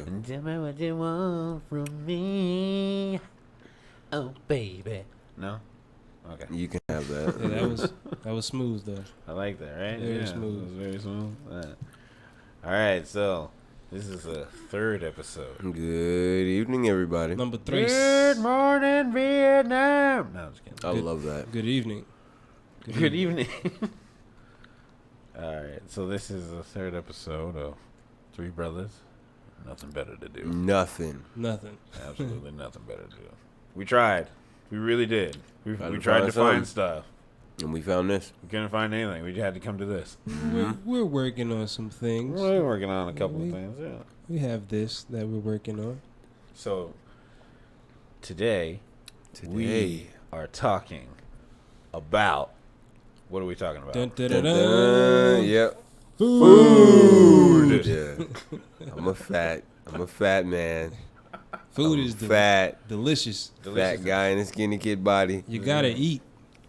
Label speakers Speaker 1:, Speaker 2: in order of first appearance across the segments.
Speaker 1: Tell me what you want from me. Oh, baby. No? Okay.
Speaker 2: You can have that.
Speaker 3: Yeah, that was smooth though.
Speaker 1: I like that, right?
Speaker 3: Very smooth.
Speaker 1: It was very smooth. All right, so this is the third episode.
Speaker 2: Good evening, everybody.
Speaker 3: Number 3.
Speaker 1: Good morning, Vietnam. No, I'm just kidding.
Speaker 2: I love that.
Speaker 3: Good evening.
Speaker 1: Good evening. All right, so this is the third episode of Three Brothers. Nothing better to do.
Speaker 2: Nothing.
Speaker 1: Absolutely nothing better to do. We tried. We really did. We
Speaker 2: Tried to
Speaker 1: tried to
Speaker 2: find
Speaker 1: find
Speaker 2: something.
Speaker 1: stuff.
Speaker 2: And we found this.
Speaker 1: We couldn't find anything. We had to come to this.
Speaker 3: We're working on some things.
Speaker 1: We're working on a couple of things, yeah.
Speaker 3: We have this that we're working on.
Speaker 1: So, today, we are talking about... What are we talking about?
Speaker 3: Dun, dun, dun,
Speaker 2: Dun,
Speaker 3: dun.
Speaker 2: dun. Yep.
Speaker 1: Food.
Speaker 2: Yeah. I'm a fat man.
Speaker 3: Food
Speaker 2: I'm
Speaker 3: is
Speaker 2: fat.
Speaker 3: delicious.
Speaker 2: Fat guy in a skinny kid body.
Speaker 3: You gotta eat.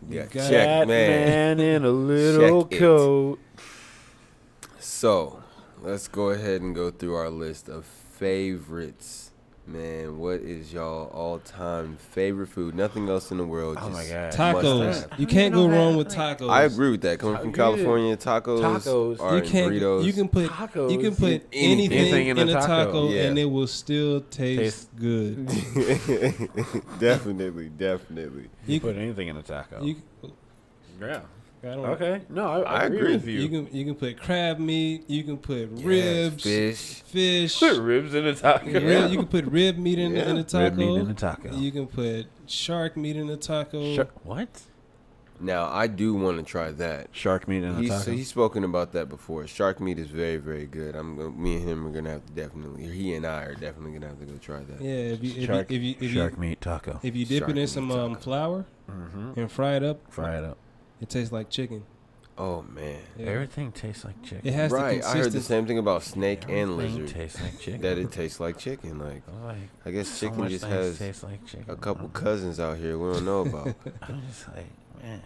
Speaker 2: Yeah,
Speaker 3: gotta-
Speaker 2: check,
Speaker 1: Fat
Speaker 2: man.
Speaker 1: man in a little
Speaker 2: Check it.
Speaker 1: coat.
Speaker 2: So, let's go ahead and go through our list of favorites. Man, what is y'all all-time favorite food? Nothing else in the world.
Speaker 1: Oh, my God.
Speaker 3: Tacos.
Speaker 2: must-have.
Speaker 3: You can't go wrong with tacos.
Speaker 2: I agree with that. Coming from California, tacos
Speaker 1: Tacos.
Speaker 2: are
Speaker 3: You can't.
Speaker 2: burritos.
Speaker 3: You can put.
Speaker 1: Tacos.
Speaker 3: You can put
Speaker 2: Anything.
Speaker 3: anything in a taco,
Speaker 2: Yeah.
Speaker 3: and it will still taste good.
Speaker 2: Definitely.
Speaker 1: You put anything in a taco.
Speaker 3: You,
Speaker 1: Yeah.
Speaker 3: I don't,
Speaker 1: Okay. No, I
Speaker 2: I
Speaker 1: agree
Speaker 2: agree.
Speaker 1: with you.
Speaker 3: You can put crab meat. You can put
Speaker 2: Yes,
Speaker 3: ribs, fish.
Speaker 1: Put ribs in a taco.
Speaker 3: Rib- you can put rib meat in
Speaker 2: Yeah.
Speaker 3: a taco.
Speaker 1: Rib meat in a taco.
Speaker 3: You can put shark meat in a taco.
Speaker 1: What?
Speaker 2: Now, I do want to try that.
Speaker 1: Shark meat in a taco.
Speaker 2: He's spoken about that before. Shark meat is very, very good. Me and him are gonna have to definitely. He and I are definitely gonna have to go try that.
Speaker 3: Yeah,
Speaker 1: Shark
Speaker 3: if
Speaker 1: meat taco.
Speaker 3: you dip
Speaker 2: Shark
Speaker 3: it in
Speaker 2: meat
Speaker 3: some
Speaker 2: taco.
Speaker 3: flour
Speaker 1: Mm-hmm.
Speaker 3: and fry it up,
Speaker 1: Fry it up.
Speaker 3: it tastes like chicken.
Speaker 2: Oh man.
Speaker 3: Yeah.
Speaker 1: Everything tastes like chicken.
Speaker 3: It has the
Speaker 2: Right. I heard the
Speaker 3: consistency.
Speaker 2: same thing about snake and
Speaker 1: Everything
Speaker 2: lizard.
Speaker 1: tastes like chicken.
Speaker 2: That it tastes like chicken. Like
Speaker 1: Like,
Speaker 2: I guess
Speaker 1: so
Speaker 2: chicken
Speaker 1: much
Speaker 2: just
Speaker 1: things
Speaker 2: has
Speaker 1: taste like chicken.
Speaker 2: a couple cousins out here we don't know about.
Speaker 1: I'm just like, man.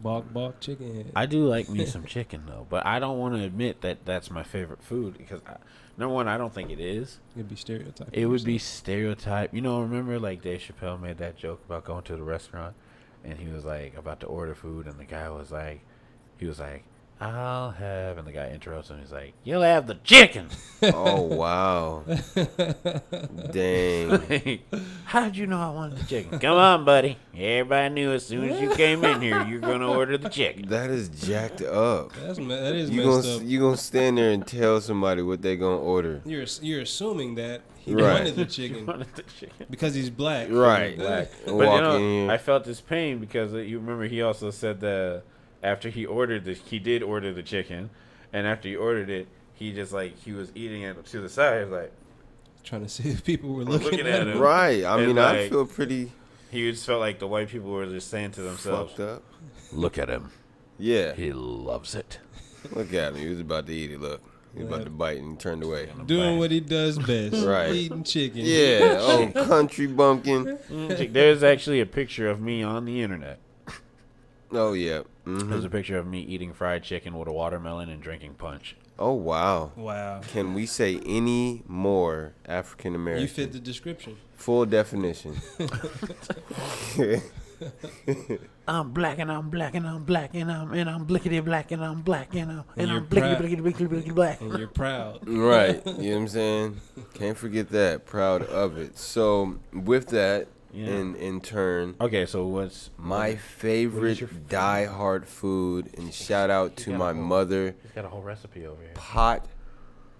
Speaker 3: Bok chicken head.
Speaker 1: I do like me some chicken though, but I don't want to admit that that's my favorite food because number one, I don't think it is.
Speaker 3: It'd be stereotyped.
Speaker 1: It would be stereotype. You know, remember like Dave Chappelle made that joke about going to the restaurant and he was like about to order food and the guy was like, I'll have, and the guy interrupts him. He's like, you'll have the chicken.
Speaker 2: Oh wow. Dang.
Speaker 1: Like, how'd you know I wanted the chicken? Come on, buddy. Everybody knew as soon as you came in here, you're going to order the chicken.
Speaker 2: That is jacked up.
Speaker 3: that is
Speaker 2: You
Speaker 3: messed
Speaker 2: gonna
Speaker 3: up.
Speaker 2: you gonna stand there and tell somebody what they gonna order.
Speaker 3: You're assuming that he
Speaker 2: Right.
Speaker 3: wanted the
Speaker 1: You
Speaker 3: chicken
Speaker 1: wanted the chicken.
Speaker 3: because he's black.
Speaker 2: Right.
Speaker 1: Black. But
Speaker 2: Walk
Speaker 1: you know,
Speaker 2: in here.
Speaker 1: I felt this pain because you remember he also said that after he ordered he did order the chicken, and after he ordered it, he just like he was eating it to the side. He was like,
Speaker 3: Trying to see if people were
Speaker 1: Looking
Speaker 3: looking
Speaker 1: at
Speaker 3: at
Speaker 1: him.
Speaker 3: him.
Speaker 2: Right. I
Speaker 1: And
Speaker 2: mean, I
Speaker 1: like-
Speaker 2: feel pretty
Speaker 1: he just felt like the white people were just saying to themselves,
Speaker 2: fucked up.
Speaker 1: "Look at him,
Speaker 2: Yeah.
Speaker 1: he loves it."
Speaker 2: Look at him. He was about to eat it. Look. He was about to bite and he turned away.
Speaker 3: Doing what he does best.
Speaker 2: Right.
Speaker 3: Eating chicken.
Speaker 2: Yeah. Oh, country bumpkin.
Speaker 1: There's actually a picture of me on the internet.
Speaker 2: Oh yeah.
Speaker 1: There's a picture of me eating fried chicken with a watermelon and drinking punch.
Speaker 2: Oh wow.
Speaker 3: Wow.
Speaker 2: Can we say any more African American?
Speaker 3: You fit the description.
Speaker 2: Full definition.
Speaker 1: I'm black and I'm black and I'm black and I'm blickety black and I'm black and
Speaker 3: And you're
Speaker 1: I'm blickety
Speaker 3: proud.
Speaker 1: blickety blickety blickety black.
Speaker 3: And you're proud.
Speaker 2: Right. You know what I'm saying? Can't forget that. Proud of it. So with that,
Speaker 1: Yeah.
Speaker 2: in turn,
Speaker 1: Okay, so what's
Speaker 2: my favorite
Speaker 1: your favorite?
Speaker 2: die-hard food, and shout out to
Speaker 1: got
Speaker 2: my
Speaker 1: a whole-
Speaker 2: mother,
Speaker 1: He's got a whole recipe over here.
Speaker 2: pot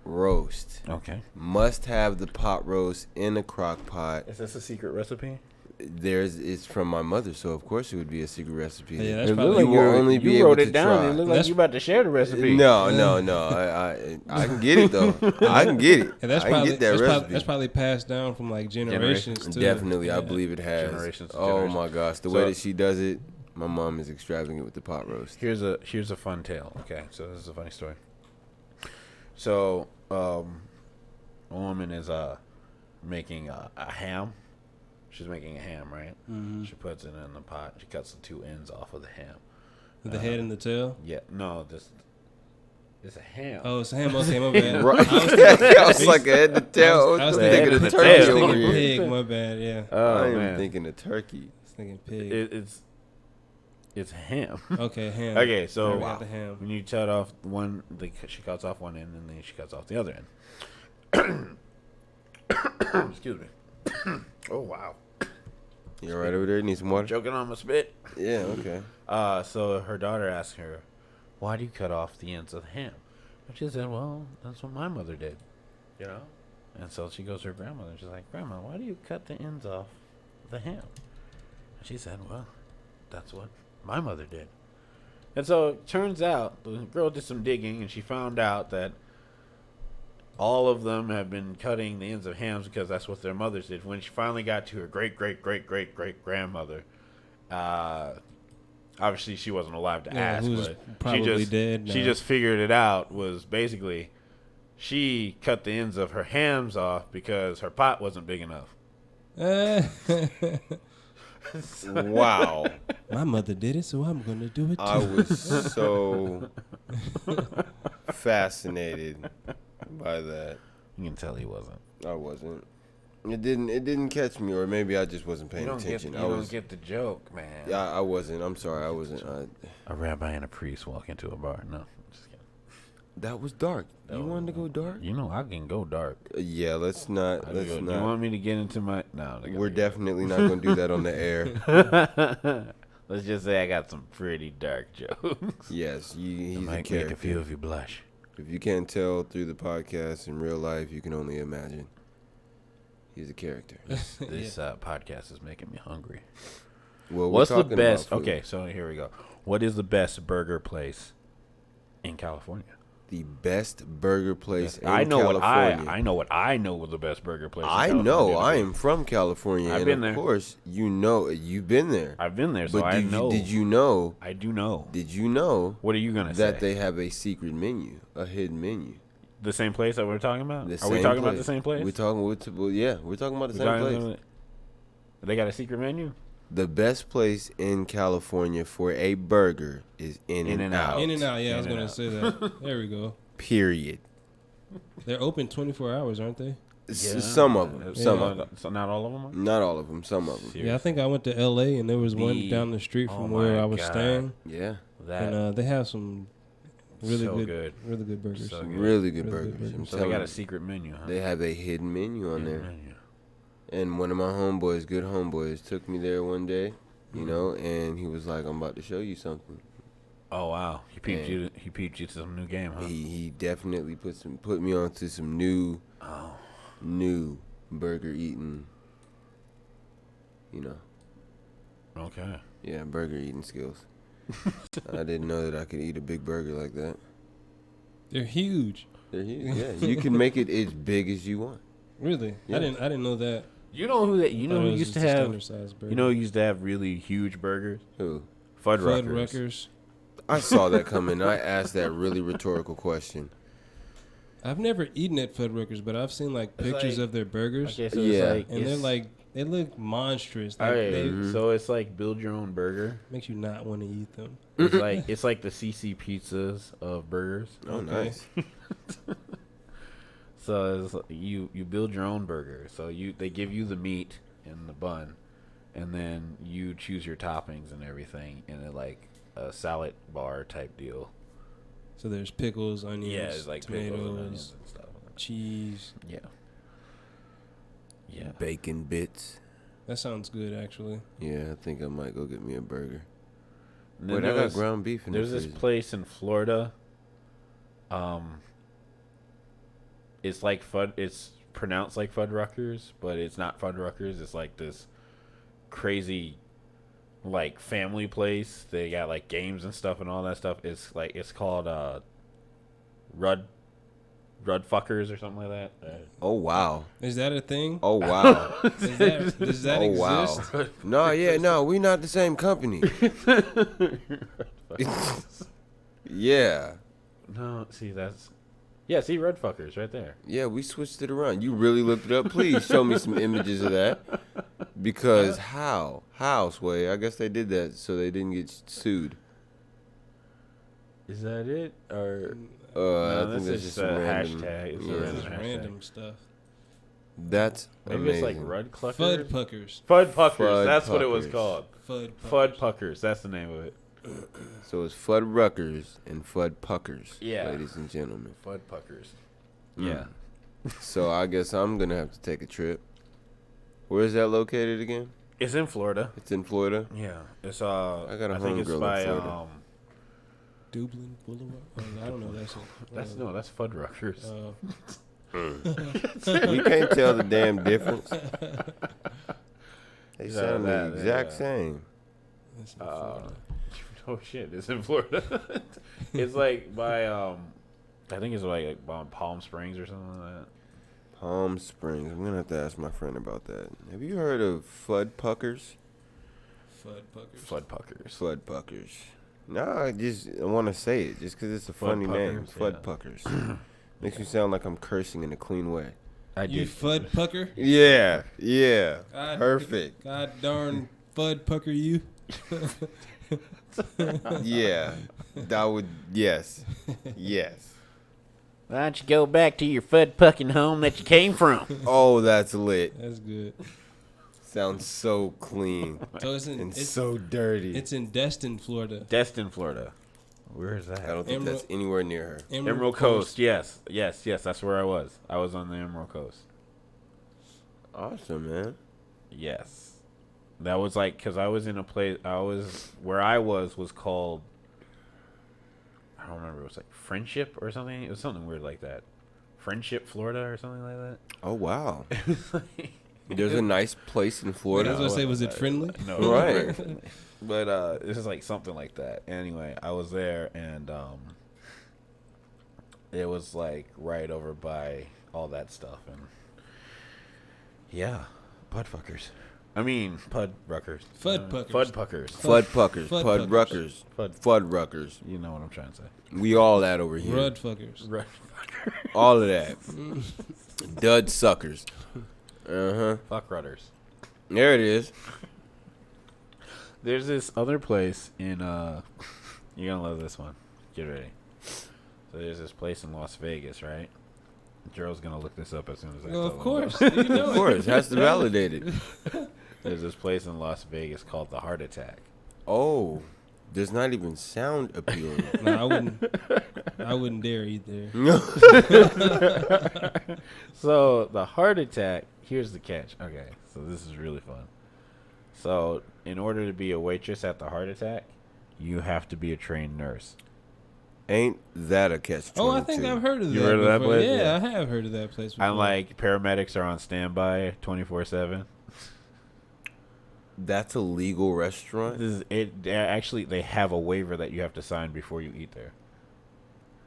Speaker 2: roast.
Speaker 1: Okay.
Speaker 2: Must have the pot roast in a crock pot.
Speaker 1: Is this a secret recipe?
Speaker 2: It's from my mother, so of course it would be a secret recipe.
Speaker 3: Yeah, that's
Speaker 1: It
Speaker 3: probably-
Speaker 1: looked
Speaker 2: You will only be able
Speaker 1: wrote
Speaker 2: to
Speaker 1: it down.
Speaker 2: try.
Speaker 1: It looked like
Speaker 3: That's-
Speaker 1: you about to share the recipe.
Speaker 2: No. I can get it though. I can get it.
Speaker 3: And that's
Speaker 2: I
Speaker 3: probably
Speaker 2: can get that recipe.
Speaker 3: that's probably passed down from like generations too.
Speaker 2: Definitely, I
Speaker 3: Yeah.
Speaker 2: believe it has.
Speaker 1: Generations to
Speaker 2: Oh
Speaker 1: generations.
Speaker 2: my gosh, the
Speaker 1: So-
Speaker 2: way that she does it, my mom is extravagant with the pot roast.
Speaker 1: Here's a fun tale. Okay, so this is a funny story. So, a woman is making a ham. She's making a ham, right?
Speaker 3: Mm-hmm.
Speaker 1: She puts it in the pot. She cuts the two ends off of the ham.
Speaker 3: The head and the tail.
Speaker 1: Yeah, no, It's a ham.
Speaker 3: Oh, it's a ham. Okay, my bad.
Speaker 2: Right. I was like a head to tail.
Speaker 3: I was
Speaker 2: thinking of
Speaker 1: thinking
Speaker 2: turkey
Speaker 1: tail.
Speaker 2: over here.
Speaker 3: Pig, my bad. Yeah,
Speaker 1: Oh,
Speaker 2: I am
Speaker 1: man.
Speaker 2: thinking of turkey.
Speaker 3: I was thinking pig.
Speaker 1: It's ham.
Speaker 3: Okay, ham.
Speaker 1: Okay, so
Speaker 3: we got the ham.
Speaker 1: when you cut off one, she cuts off one end, and then she cuts off the other end. Excuse me. Oh wow.
Speaker 2: You all right over there? Need some water?
Speaker 1: Choking on my spit.
Speaker 2: Yeah, okay.
Speaker 1: So her daughter asked her, "Why do you cut off the ends of the ham?" And she said, "Well, that's what my mother did, you know." And so she goes to her grandmother, and she's like, "Grandma, why do you cut the ends off the ham?" And she said, "Well, that's what my mother did." And so it turns out the girl did some digging, and she found out that all of them have been cutting the ends of hams because that's what their mothers did. When she finally got to her great grandmother, obviously she wasn't alive to ask,
Speaker 3: who's
Speaker 1: but
Speaker 3: probably dead now.
Speaker 1: She just figured it out. Was basically she cut the ends of her hams off because her pot wasn't big enough.
Speaker 2: Wow.
Speaker 3: My mother did it, so I'm gonna do it too.
Speaker 2: I was so fascinated by that.
Speaker 1: You can tell he wasn't.
Speaker 2: I wasn't. It didn't catch me, or maybe I just wasn't paying
Speaker 1: You don't
Speaker 2: attention.
Speaker 1: don't get the joke, man.
Speaker 2: Yeah, I wasn't. I'm sorry, I wasn't.
Speaker 1: A rabbi and a priest walk into a bar. No, just kidding.
Speaker 2: That was dark. You
Speaker 1: No.
Speaker 2: wanted to go dark?
Speaker 1: You know I can go dark.
Speaker 2: Yeah, let's not. Let's
Speaker 1: You
Speaker 2: not.
Speaker 1: want me to get into my? No,
Speaker 2: We're definitely not going to do that on the air.
Speaker 1: Let's just say I got some pretty dark jokes.
Speaker 2: Yes, he's
Speaker 1: It
Speaker 2: a
Speaker 1: might make a
Speaker 2: character.
Speaker 1: few of you blush.
Speaker 2: If you can't tell through the podcast in real life, you can only imagine. He's a character.
Speaker 1: This podcast is making me hungry.
Speaker 2: Well,
Speaker 1: What's
Speaker 2: we're
Speaker 1: the
Speaker 2: talking
Speaker 1: best?
Speaker 2: about food.
Speaker 1: Okay, so here we go. What is the best burger place in California?
Speaker 2: The best burger place in
Speaker 1: I know
Speaker 2: California.
Speaker 1: what I know. What I know was the best burger place. In
Speaker 2: I
Speaker 1: California
Speaker 2: know.
Speaker 1: to
Speaker 2: I
Speaker 1: be.
Speaker 2: am from California,
Speaker 1: I've
Speaker 2: and
Speaker 1: been
Speaker 2: of
Speaker 1: there.
Speaker 2: course, you know you've been there.
Speaker 1: I've been there, so
Speaker 2: But
Speaker 1: I know.
Speaker 2: did you know?
Speaker 1: I do know.
Speaker 2: Did you know
Speaker 1: What are you gonna
Speaker 2: that
Speaker 1: say?
Speaker 2: they have a secret menu, a hidden menu?
Speaker 1: The same place that we're talking about?
Speaker 2: The
Speaker 1: Are we
Speaker 2: same
Speaker 1: talking about
Speaker 2: place.
Speaker 1: the same place?
Speaker 2: We're talking. Well, yeah, we're talking about the
Speaker 1: We're
Speaker 2: same
Speaker 1: talking
Speaker 2: place.
Speaker 1: about- They got a secret menu?
Speaker 2: The best place in California for a burger is In-N-Out.
Speaker 3: In and out. Yeah, I was
Speaker 1: In and
Speaker 3: gonna
Speaker 1: out.
Speaker 3: say that. There we go.
Speaker 2: Period.
Speaker 3: They're open 24 hours, aren't they?
Speaker 2: Some of them. Some of them.
Speaker 1: So not all of them are?
Speaker 2: Not all of them. Some of them.
Speaker 1: Seriously.
Speaker 3: Yeah, I think I went to L.A. and there was one down the street
Speaker 1: Oh
Speaker 3: from
Speaker 1: my
Speaker 3: where I was
Speaker 1: God.
Speaker 3: staying,
Speaker 2: Yeah.
Speaker 1: That,
Speaker 3: and they have some really
Speaker 1: So
Speaker 3: good,
Speaker 1: good.
Speaker 3: really good burgers.
Speaker 1: So good.
Speaker 2: Really good
Speaker 3: Really good
Speaker 2: burgers. I'm
Speaker 3: burgers.
Speaker 1: so they
Speaker 2: telling
Speaker 1: got a
Speaker 2: you.
Speaker 1: secret menu, huh?
Speaker 2: They have a hidden menu on there.
Speaker 1: Menu.
Speaker 2: And one of my homeboys, good homeboys, took me there one day, you
Speaker 1: Mm-hmm.
Speaker 2: know, and he was like, "I'm about to show you something."
Speaker 1: Oh wow, he peeped
Speaker 2: Yeah.
Speaker 1: you. He peeped you to some new game, huh?
Speaker 2: He definitely put me onto some new burger eating, you know,
Speaker 1: Okay.
Speaker 2: yeah, burger eating skills. I didn't know that I could eat a big burger like that.
Speaker 3: They're huge.
Speaker 2: They're huge. Yeah, you can make it as big as you want.
Speaker 3: Really?
Speaker 2: Yeah.
Speaker 3: I didn't know that.
Speaker 1: You know who that? You know
Speaker 3: Thought
Speaker 1: who
Speaker 3: it was
Speaker 1: used to
Speaker 3: just a
Speaker 1: have?
Speaker 3: standard-sized burger.
Speaker 1: You know who used to have really huge burgers?
Speaker 2: Who?
Speaker 1: Fuddruckers.
Speaker 3: Fuddruckers.
Speaker 2: I saw that coming. I asked that really rhetorical question.
Speaker 3: I've never eaten at Fuddruckers, but I've seen like
Speaker 1: It's
Speaker 3: pictures
Speaker 1: like-
Speaker 3: of their burgers,
Speaker 1: Okay, so
Speaker 2: Yeah.
Speaker 1: it's like,
Speaker 3: and they're like they look monstrous. Like,
Speaker 1: okay,
Speaker 3: they
Speaker 1: so it's like build your own burger.
Speaker 3: makes you not want to eat them.
Speaker 1: It's like the CC pizzas of burgers.
Speaker 2: Oh,
Speaker 3: Okay.
Speaker 2: nice.
Speaker 1: So it's, you build your own burger. So they give you the meat and the bun, and then you choose your toppings and everything in like a salad bar type deal.
Speaker 3: So there's pickles, onions,
Speaker 1: Yeah, it's like pickles and
Speaker 3: tomatoes,
Speaker 1: onions and stuff.
Speaker 3: cheese.
Speaker 1: Yeah. Yeah.
Speaker 2: Bacon bits.
Speaker 3: That sounds good, actually.
Speaker 2: Yeah, I think I might go get me a burger.
Speaker 1: And
Speaker 2: Wait,
Speaker 1: then
Speaker 2: I got
Speaker 1: there's-
Speaker 2: ground beef in the
Speaker 1: There's this
Speaker 2: freezer.
Speaker 1: place in Florida. It's like it's pronounced like Fuddruckers, but it's not Fuddruckers. It's like this crazy, like family place. They got like games and stuff and all that stuff. It's called Rudd Fuckers or something like that.
Speaker 2: Oh wow!
Speaker 3: Is that a thing?
Speaker 2: Oh wow!
Speaker 3: Does that
Speaker 2: Oh wow!
Speaker 3: exist?
Speaker 2: No, we not the same company. Yeah,
Speaker 1: No, see see Rudd Fuckers right there.
Speaker 2: yeah, we switched it around. You really looked it up? Please show me some images of that. Because how, Sway? I guess they did that so they didn't get sued.
Speaker 1: Is that it? Or
Speaker 2: I think
Speaker 1: this
Speaker 2: that's
Speaker 1: is
Speaker 2: just
Speaker 1: a
Speaker 2: some random.
Speaker 1: hashtag. It's a
Speaker 2: Yeah.
Speaker 3: Just
Speaker 1: hashtag.
Speaker 3: random stuff.
Speaker 2: That's
Speaker 1: Maybe
Speaker 2: amazing.
Speaker 1: it's like Rud Cluckers.
Speaker 3: Fud puckers.
Speaker 1: Fud Puckers.
Speaker 2: Fud
Speaker 1: That's what it was
Speaker 2: Puckers.
Speaker 1: called.
Speaker 3: Fud
Speaker 1: Fud
Speaker 3: puckers.
Speaker 1: Puckers. That's the name of it.
Speaker 2: So it's Fuddruckers and Fud Puckers,
Speaker 1: Yeah.
Speaker 2: ladies and gentlemen.
Speaker 1: Fud Puckers.
Speaker 2: Mm.
Speaker 1: Yeah.
Speaker 2: So I guess I'm gonna have to take a trip. Where is that located again?
Speaker 1: It's in Florida.
Speaker 2: It's in Florida.
Speaker 1: Yeah. It's
Speaker 2: I got a
Speaker 1: I think it's
Speaker 2: homegirl in
Speaker 1: by
Speaker 2: Florida.
Speaker 3: Dublin Boulevard. Oh, I don't know. That's it.
Speaker 1: that's Fuddruckers.
Speaker 2: You can't tell the damn difference. They
Speaker 1: Yeah,
Speaker 2: sound the
Speaker 1: that,
Speaker 2: exact
Speaker 1: yeah.
Speaker 2: same.
Speaker 3: That's in Florida.
Speaker 1: Oh shit! It's in Florida. It's like by I think it's like on Palm Springs or something like that.
Speaker 2: Palm Springs. I'm gonna have to ask my friend about that. Have you heard of Fud Puckers?
Speaker 3: Fud puckers.
Speaker 1: Fud Puckers.
Speaker 2: Fud Puckers. No, I want to say it just because it's a funny name.
Speaker 1: Puckers,
Speaker 2: Fud Puckers. Makes me sound like I'm cursing in a clean way.
Speaker 3: You fud pucker?
Speaker 2: Yeah.
Speaker 3: God,
Speaker 2: Perfect.
Speaker 3: God darn fud pucker you.
Speaker 2: Yeah. That would, yes.
Speaker 1: Why don't you go back to your Fud Pucking home that you came from?
Speaker 2: Oh, that's lit.
Speaker 3: That's good.
Speaker 2: Sounds so clean
Speaker 3: So it's in
Speaker 2: and so dirty.
Speaker 3: it's in Destin, Florida.
Speaker 1: Destin, Florida. Where is that?
Speaker 2: I don't think
Speaker 3: Emerald-
Speaker 2: that's anywhere near her.
Speaker 1: Emerald Coast. Yes. That's where I was. I was on the Emerald Coast.
Speaker 2: Awesome, man.
Speaker 1: Yes. That was like, because I was in a place, where I was called, I don't remember, it was like Friendship or something. It was something weird like that. Friendship, Florida or something like that.
Speaker 2: Oh, wow. There's a nice place in
Speaker 3: Wait, I
Speaker 2: Florida.
Speaker 3: was gonna say, was it friendly?
Speaker 1: No.
Speaker 2: Right.
Speaker 1: But this is like something like that. Anyway, I was there and it was like right over by all that stuff and yeah, Pudfuckers. I mean, Pudruckers.
Speaker 3: Fud puckers.
Speaker 1: Fudpuckers.
Speaker 2: Fud Puckers.
Speaker 3: Fud
Speaker 2: Fud Ruckers. Fud Ruckers.
Speaker 1: You know what I'm trying to say.
Speaker 2: We all that over here.
Speaker 3: Rud fuckers.
Speaker 2: All of that. Dud suckers. Uh-huh.
Speaker 1: Fuck rudders.
Speaker 2: There it is.
Speaker 1: There's this other place in you're gonna love this one. Get ready. So there's this place in Las Vegas, right? Gerald's gonna look this up as soon as I
Speaker 3: Well,
Speaker 1: tell
Speaker 3: of
Speaker 1: him
Speaker 3: course.
Speaker 1: about
Speaker 3: You know
Speaker 2: Of course. Has to validate it.
Speaker 1: it. There's this place in Las Vegas called the Heart Attack.
Speaker 2: Oh. Does not even sound appealing.
Speaker 3: No, I wouldn't dare eat there.
Speaker 1: So the Heart Attack, here's the catch. Okay, so this is really fun. So in order to be a waitress at the Heart Attack, you have to be a trained nurse.
Speaker 2: Ain't that a catch?
Speaker 3: Oh, I think I've heard of that.
Speaker 1: You heard of that
Speaker 3: before.
Speaker 1: place?
Speaker 3: Yeah,
Speaker 1: Yeah.
Speaker 3: I have heard of that place before.
Speaker 1: And like paramedics are on standby 24/7.
Speaker 2: That's a legal restaurant,
Speaker 1: This is it. They have a waiver that you have to sign before you eat there.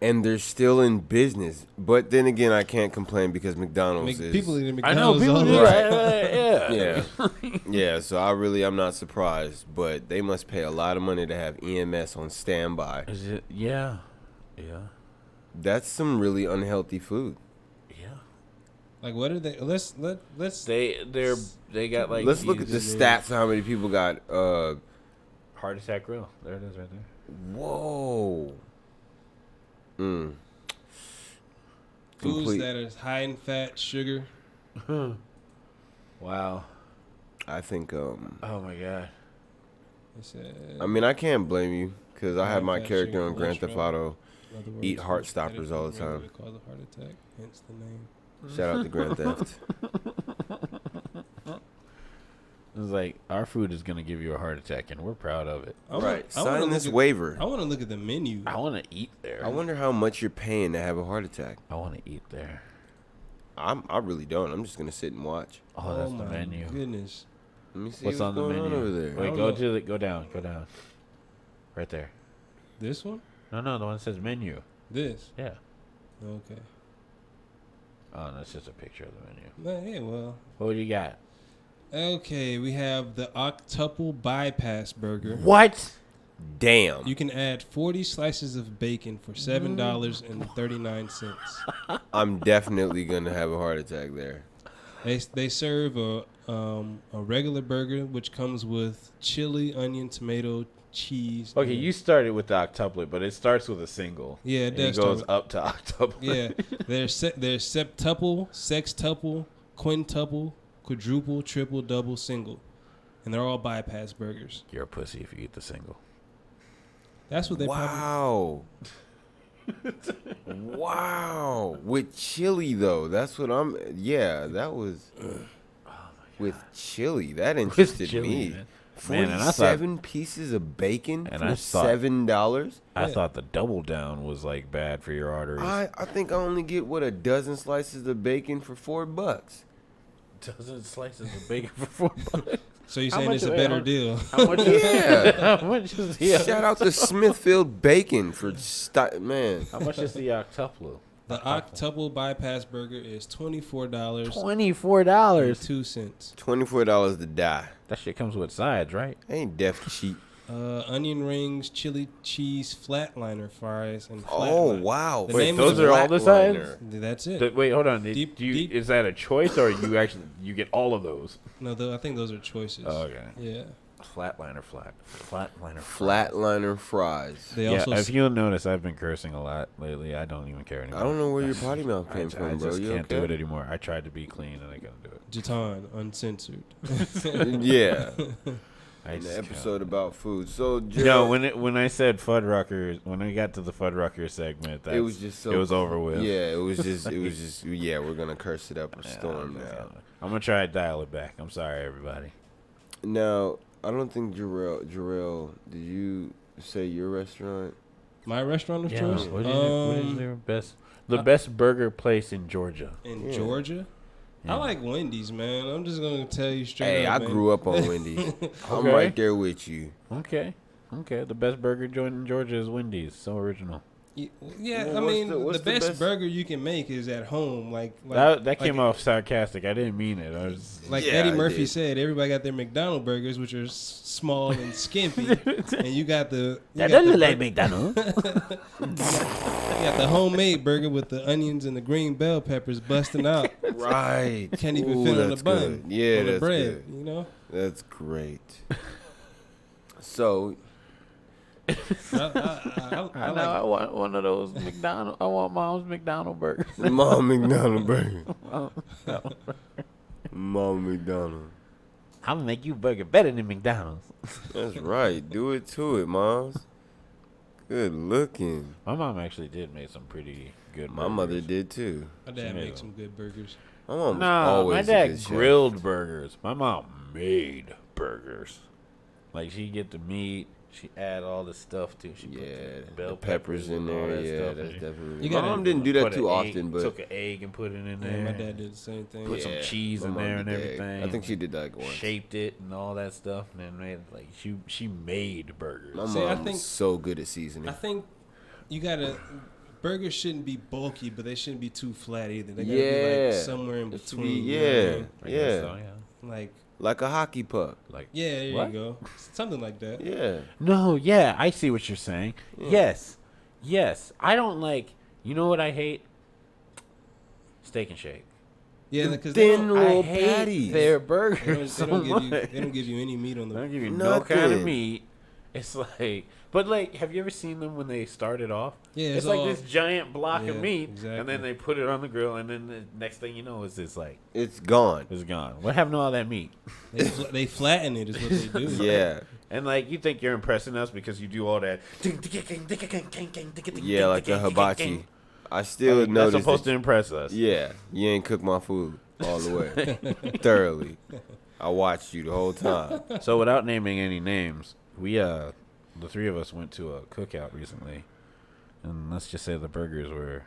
Speaker 2: and they're still in business. But then again, I can't complain because McDonald's is.
Speaker 3: people eating
Speaker 1: I know
Speaker 3: McDonald's
Speaker 1: people
Speaker 3: all
Speaker 1: do
Speaker 3: the
Speaker 1: that.
Speaker 3: time.
Speaker 1: Yeah.
Speaker 2: Yeah, yeah. So I'm not surprised. But they must pay a lot of money to have EMS on standby.
Speaker 1: Is it? Yeah.
Speaker 2: That's some really unhealthy food.
Speaker 3: Like, what are they? Let's.
Speaker 1: They got like.
Speaker 2: Let's look at the
Speaker 1: these-
Speaker 2: stats. How many people got?
Speaker 1: Heart Attack Grill. There it is, right there.
Speaker 2: Whoa.
Speaker 3: Foods
Speaker 2: Complete.
Speaker 3: that are high in fat, sugar.
Speaker 1: Wow.
Speaker 2: I think.
Speaker 1: Oh my god.
Speaker 3: It said,
Speaker 2: I mean, I can't blame you because I have my
Speaker 3: High-fat
Speaker 2: character
Speaker 3: sugar
Speaker 2: on Grand Theft
Speaker 3: cholesterol.
Speaker 2: Auto.
Speaker 3: in other words,
Speaker 2: eat heart
Speaker 3: which
Speaker 2: stoppers all the
Speaker 3: medical
Speaker 2: time.
Speaker 3: would cause a heart attack, hence the name.
Speaker 2: Shout out to Grand Theft.
Speaker 1: It's like our food is gonna give you a heart attack, and we're proud of it.
Speaker 2: Right.
Speaker 3: I wanna
Speaker 2: Sign this
Speaker 3: look
Speaker 2: waiver.
Speaker 3: I want to look at the menu.
Speaker 1: I want to eat there.
Speaker 2: I wonder how much you're paying to have a heart attack.
Speaker 1: I want to eat there.
Speaker 2: I really don't. I'm just gonna sit and watch.
Speaker 1: Oh, that's the
Speaker 3: my
Speaker 1: menu.
Speaker 3: Goodness.
Speaker 2: Let me see
Speaker 1: What's on the
Speaker 2: going
Speaker 1: menu?
Speaker 2: over there.
Speaker 3: I
Speaker 1: Wait,
Speaker 3: don't
Speaker 1: go
Speaker 3: know.
Speaker 1: to the go down. Right there.
Speaker 3: This one?
Speaker 1: No, the one that says menu.
Speaker 3: This?
Speaker 1: Yeah.
Speaker 3: Okay.
Speaker 1: Oh, that's just a picture of the menu.
Speaker 3: Hey, well.
Speaker 1: What do you got?
Speaker 3: Okay, we have the octuple bypass burger.
Speaker 1: What?
Speaker 2: Damn.
Speaker 3: You can add 40 slices of bacon for $7.39.
Speaker 2: I'm definitely gonna have a heart attack there.
Speaker 3: They serve a regular burger which comes with chili, onion, tomato, cheese.
Speaker 1: Okay, you started with the octuplet, but it starts with a single.
Speaker 3: Yeah, it
Speaker 1: and
Speaker 3: does.
Speaker 1: It goes
Speaker 3: start
Speaker 1: up to octuplet.
Speaker 3: Yeah, there's septuple, sextuple, quintuple, quadruple, triple, double, single, and they're all bypass burgers.
Speaker 1: You're a pussy if you eat the single.
Speaker 3: That's what they
Speaker 2: Wow. Wow. With chili, though. That's what I'm... Yeah, that was... with chili. That interested me.
Speaker 1: Man.
Speaker 2: 47 pieces of bacon
Speaker 1: and
Speaker 2: for
Speaker 1: I thought-
Speaker 2: $7?
Speaker 1: I thought the double down was like bad for your arteries.
Speaker 2: I think I only get, a dozen slices of bacon for $4.
Speaker 1: Dozen slices of bacon for $4.
Speaker 3: So you're
Speaker 1: How
Speaker 3: saying
Speaker 1: much
Speaker 3: it's a
Speaker 1: are they?
Speaker 3: better deal?
Speaker 1: How much?
Speaker 2: Yeah.
Speaker 1: How much is
Speaker 2: Shout out to Smithfield Bacon for... man.
Speaker 1: How much is the octuplet?
Speaker 3: The octuple bypass burger is $24.
Speaker 1: $24.
Speaker 2: $24 to die.
Speaker 1: That shit comes with sides, right?
Speaker 2: Ain't deaf cheap.
Speaker 3: Onion rings, chili cheese, flatliner fries, and
Speaker 2: Oh,
Speaker 3: flatliner.
Speaker 2: wow.
Speaker 3: The
Speaker 1: Wait,
Speaker 3: name
Speaker 1: those
Speaker 3: of
Speaker 1: are all the sides?
Speaker 2: Flatliner.
Speaker 3: That's it.
Speaker 1: Wait, hold on.
Speaker 3: Deep-
Speaker 1: Do you,
Speaker 3: deep-
Speaker 1: is that a choice, or you actually you get all of those?
Speaker 3: No, I think those are choices.
Speaker 1: Oh, okay.
Speaker 3: Yeah.
Speaker 1: Flatliner fries.
Speaker 2: Flatliner fries.
Speaker 3: They
Speaker 1: Yeah,
Speaker 3: also
Speaker 1: if you'll notice, I've been cursing a lot lately. I don't even care anymore.
Speaker 2: I don't know where your potty mouth came
Speaker 1: I
Speaker 2: from, bro.
Speaker 1: just
Speaker 2: You
Speaker 1: can't do
Speaker 2: okay?
Speaker 1: it anymore. I tried to be clean, and I couldn't do it.
Speaker 3: Jatan, uncensored.
Speaker 2: Yeah.
Speaker 1: I
Speaker 2: In the
Speaker 1: just
Speaker 2: episode about food. So,
Speaker 1: can't.
Speaker 2: Gerald,
Speaker 1: No, when I said Fuddruckers, when we got to the Fuddruckers segment,
Speaker 2: it was just so...
Speaker 1: it was over with.
Speaker 2: Yeah, it was just, yeah, we're going to curse it up a storm now.
Speaker 1: I'm gonna try to dial it back. I'm sorry, everybody.
Speaker 2: Now, I don't think Jarrell, did you say your restaurant?
Speaker 3: My restaurant of
Speaker 1: Yeah,
Speaker 3: choice?
Speaker 1: what is their best burger place in Georgia?
Speaker 3: In
Speaker 2: Yeah.
Speaker 3: Georgia?
Speaker 1: Yeah.
Speaker 3: I like Wendy's, man. I'm just going to tell you straight
Speaker 2: Hey,
Speaker 3: up,
Speaker 2: I
Speaker 3: man.
Speaker 2: grew up on Wendy's. I'm
Speaker 1: Okay.
Speaker 2: right there with you.
Speaker 1: Okay. The best burger joint in Georgia is Wendy's. So original.
Speaker 3: Yeah,
Speaker 2: Well,
Speaker 3: I
Speaker 2: what's
Speaker 3: mean,
Speaker 2: the
Speaker 3: the best
Speaker 2: best-
Speaker 3: burger you can make is at home.
Speaker 1: That came off sarcastic. I didn't mean it. I was
Speaker 3: Like
Speaker 2: Yeah,
Speaker 3: Eddie
Speaker 2: I
Speaker 3: Murphy
Speaker 2: did.
Speaker 3: said, everybody got their McDonald's burgers, which are small and skimpy, and you got the
Speaker 1: McDonald's.
Speaker 3: you got the homemade burger with the onions and the green bell peppers busting out.
Speaker 2: Right.
Speaker 3: Can't even
Speaker 2: Ooh,
Speaker 3: fit on the
Speaker 2: that's
Speaker 3: bun.
Speaker 2: good. Yeah,
Speaker 3: on the
Speaker 2: that's
Speaker 3: bread.
Speaker 2: good.
Speaker 3: You know.
Speaker 2: That's great. So,
Speaker 3: I
Speaker 1: I
Speaker 3: like.
Speaker 1: want one of those McDonald's. I want Mom's McDonald burgers.
Speaker 2: Mom McDonald burger. Mom McDonald.
Speaker 1: I'm gonna make you a burger better than McDonald's.
Speaker 2: That's right. Do it to it, moms. Good looking.
Speaker 1: My mom actually did make some pretty good.
Speaker 2: My
Speaker 1: burgers.
Speaker 2: mother did too.
Speaker 3: My dad
Speaker 1: made
Speaker 3: makes
Speaker 1: them.
Speaker 3: some good burgers.
Speaker 2: My mom was
Speaker 1: Nah,
Speaker 2: always
Speaker 1: my
Speaker 2: a
Speaker 1: dad
Speaker 2: good chef.
Speaker 1: grilled burgers. My mom made burgers. Like she get the meat, she add all the stuff to. She
Speaker 2: Yeah,
Speaker 1: put the
Speaker 2: the
Speaker 1: bell
Speaker 2: peppers in
Speaker 1: and all
Speaker 2: there.
Speaker 1: that
Speaker 2: Yeah,
Speaker 1: stuff.
Speaker 2: that's
Speaker 1: And she
Speaker 2: definitely.
Speaker 3: You
Speaker 2: My
Speaker 3: gotta
Speaker 2: mom didn't do that
Speaker 1: put
Speaker 2: too
Speaker 1: an egg-
Speaker 2: often, but
Speaker 1: took an egg and put it in there.
Speaker 3: Yeah, my dad did the same thing.
Speaker 1: Put some cheese in
Speaker 2: my
Speaker 1: there
Speaker 2: mom
Speaker 1: and
Speaker 2: did that.
Speaker 1: everything.
Speaker 2: I think she did that like once.
Speaker 1: Shaped it and all that stuff, and then made like she made burgers.
Speaker 2: My
Speaker 3: See, I
Speaker 2: mom
Speaker 3: think-
Speaker 2: was so good at seasoning.
Speaker 3: I think you gotta. Burgers shouldn't be bulky, but they shouldn't be too flat either. They gotta be
Speaker 2: Yeah.
Speaker 3: like somewhere in
Speaker 2: It should
Speaker 3: between.
Speaker 2: be-
Speaker 3: you know what I
Speaker 2: yeah.
Speaker 3: mean?
Speaker 1: I guess so, yeah.
Speaker 3: Like
Speaker 2: Like a hockey puck.
Speaker 1: Like
Speaker 3: yeah, there
Speaker 1: What?
Speaker 3: you go. Something like that.
Speaker 2: Yeah.
Speaker 1: no, yeah, I see what you're saying. Yes, I don't like. You know what I hate? Steak and Shake.
Speaker 3: Yeah,
Speaker 2: The
Speaker 3: because they
Speaker 2: thin
Speaker 3: don't,
Speaker 2: little
Speaker 1: I hate
Speaker 2: patties.
Speaker 1: their
Speaker 3: they
Speaker 1: burgers
Speaker 3: don't,
Speaker 1: so
Speaker 3: they don't give you
Speaker 1: much.
Speaker 3: they don't give you any meat on
Speaker 1: They
Speaker 3: the.
Speaker 1: don't give you no kind of
Speaker 2: Nothing.
Speaker 1: meat. It's like, but like, have you ever seen them when they started off?
Speaker 3: Yeah,
Speaker 1: it's like this giant block
Speaker 3: Yeah,
Speaker 1: of meat,
Speaker 3: exactly.
Speaker 1: and then they put it on the grill, and then the next thing you know, is it's like
Speaker 2: It's gone.
Speaker 1: it's gone. What happened to all that meat?
Speaker 3: They flatten it is what they do.
Speaker 2: Yeah.
Speaker 1: And like, you think you're impressing us because you do all that?
Speaker 2: Yeah, like the hibachi. I still
Speaker 1: That's
Speaker 2: notice
Speaker 1: supposed
Speaker 2: that,
Speaker 1: to impress us.
Speaker 2: yeah, you ain't cooked my food all the way. Thoroughly. I watched you the whole time.
Speaker 1: So without naming any names, we the three of us went to a cookout recently, and let's just say the burgers were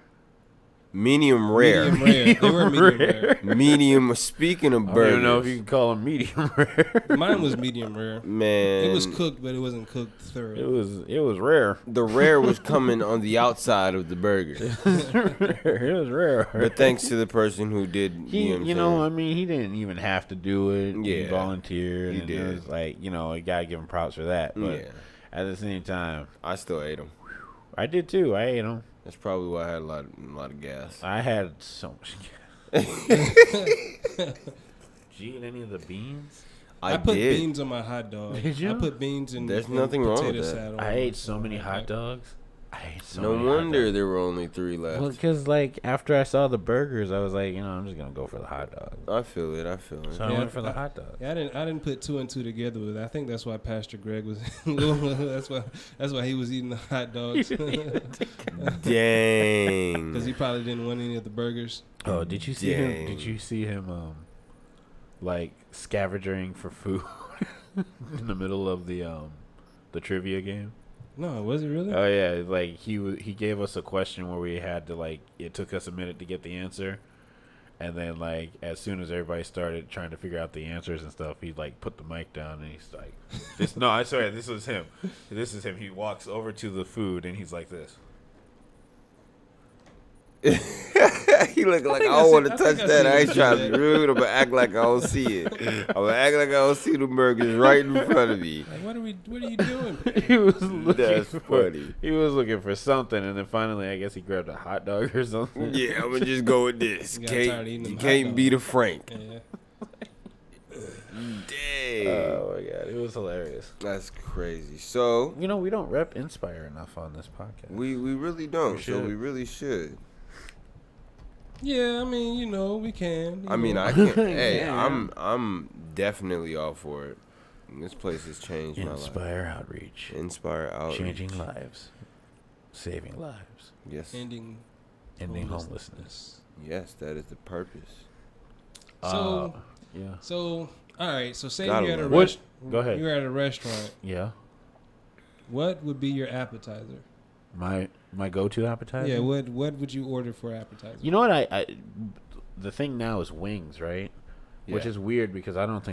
Speaker 2: Medium rare.
Speaker 3: Medium rare. They were medium rare.
Speaker 2: Medium, speaking of
Speaker 1: I don't
Speaker 2: burgers.
Speaker 1: even know if you can call them medium rare.
Speaker 3: Mine was medium rare.
Speaker 2: Man.
Speaker 3: It was cooked, but it wasn't cooked thorough.
Speaker 1: It was rare.
Speaker 2: The rare was coming on the outside of the burger.
Speaker 1: It was rare.
Speaker 2: But thanks to the person who did,
Speaker 1: He,
Speaker 2: you know what I'm
Speaker 1: I mean, he didn't even have to do it. He
Speaker 2: Yeah,
Speaker 1: volunteered.
Speaker 2: he
Speaker 1: and
Speaker 2: did.
Speaker 1: It was like, you gotta give him props for that.
Speaker 2: saying?
Speaker 1: But
Speaker 2: Yeah.
Speaker 1: at the same time,
Speaker 2: I still ate them.
Speaker 1: I did too. I ate them.
Speaker 2: That's probably why I had a lot of gas.
Speaker 1: I had so much gas. Did you eat any of the beans?
Speaker 3: I put
Speaker 2: did.
Speaker 3: beans on my hot dog.
Speaker 1: Did you?
Speaker 3: I put beans in.
Speaker 2: There's
Speaker 3: in
Speaker 2: nothing wrong
Speaker 3: potato
Speaker 2: with that.
Speaker 3: salad
Speaker 1: I
Speaker 3: on
Speaker 1: ate
Speaker 3: my-
Speaker 1: so
Speaker 3: on
Speaker 1: many
Speaker 3: my
Speaker 1: hot dogs. I ate so
Speaker 2: No
Speaker 1: many hot
Speaker 2: wonder
Speaker 1: dogs.
Speaker 2: there were only 3 left.
Speaker 1: Well, because like after I saw the burgers, I was like, I'm just gonna go for the hot dog.
Speaker 2: I feel it.
Speaker 1: So I
Speaker 3: Yeah,
Speaker 1: went for the hot dog.
Speaker 3: Yeah, I didn't put 2 and 2 together with it. I think that's why Pastor Greg was. that's why he was eating the hot dogs.
Speaker 2: Dang.
Speaker 3: Because he probably didn't want any of the burgers.
Speaker 1: Oh, did you see him?
Speaker 2: Dang.
Speaker 1: Did you see him? Like scavenging for food in the middle of the trivia game.
Speaker 3: No, was it really?
Speaker 1: Oh yeah, like he gave us a question where we had to it took us a minute to get the answer, and then as soon as everybody started trying to figure out the answers and stuff, he put the mic down and he's like, "This no, I swear this was him. This is him." He walks over to the food and he's like this.
Speaker 2: He look like I
Speaker 3: think I
Speaker 2: don't
Speaker 3: see-
Speaker 2: want to
Speaker 3: I
Speaker 2: touch
Speaker 3: think I
Speaker 2: that.
Speaker 3: see
Speaker 2: I ain't
Speaker 3: you
Speaker 2: trying
Speaker 3: do
Speaker 2: to be
Speaker 3: that.
Speaker 2: rude. I'm gonna act like I don't see it. I'm gonna act like I don't see the burgers right in front of me.
Speaker 3: Like, what are you doing?
Speaker 1: He was looking
Speaker 2: That's
Speaker 1: for,
Speaker 2: funny.
Speaker 1: He was looking for something, and then finally, I guess he grabbed a hot dog or something.
Speaker 2: Yeah, I'm gonna just go with this.
Speaker 3: You got tired of eating
Speaker 2: You
Speaker 3: them hot
Speaker 2: can't
Speaker 3: dogs.
Speaker 2: beat a Frank.
Speaker 3: Yeah.
Speaker 2: Dang.
Speaker 1: Oh my god, it was hilarious.
Speaker 2: That's crazy. So
Speaker 1: We don't rep Inspire enough on this podcast.
Speaker 2: we really don't.
Speaker 1: We
Speaker 2: So
Speaker 1: should.
Speaker 2: we really should.
Speaker 3: Yeah, I mean, we can.
Speaker 2: I mean,
Speaker 3: know.
Speaker 2: I can't. Hey,
Speaker 1: Yeah.
Speaker 2: I'm definitely all for it. This place has changed my life.
Speaker 1: Inspire outreach,
Speaker 2: Inspire outreach.
Speaker 1: changing lives, saving lives,
Speaker 2: Yes.
Speaker 3: ending
Speaker 1: homelessness.
Speaker 2: Yes, that is the purpose.
Speaker 3: So,
Speaker 1: yeah.
Speaker 3: So, all right. So, say
Speaker 2: Gotta
Speaker 3: you're at a
Speaker 2: love
Speaker 1: What?
Speaker 3: restaurant.
Speaker 1: Go ahead.
Speaker 3: You're at a restaurant.
Speaker 1: Yeah.
Speaker 3: What would be your appetizer?
Speaker 1: My go-to appetizer.
Speaker 3: Yeah. What would you order for appetizer?
Speaker 1: You know what? I the thing now is wings, right? Which
Speaker 2: Yeah.
Speaker 1: is weird because I don't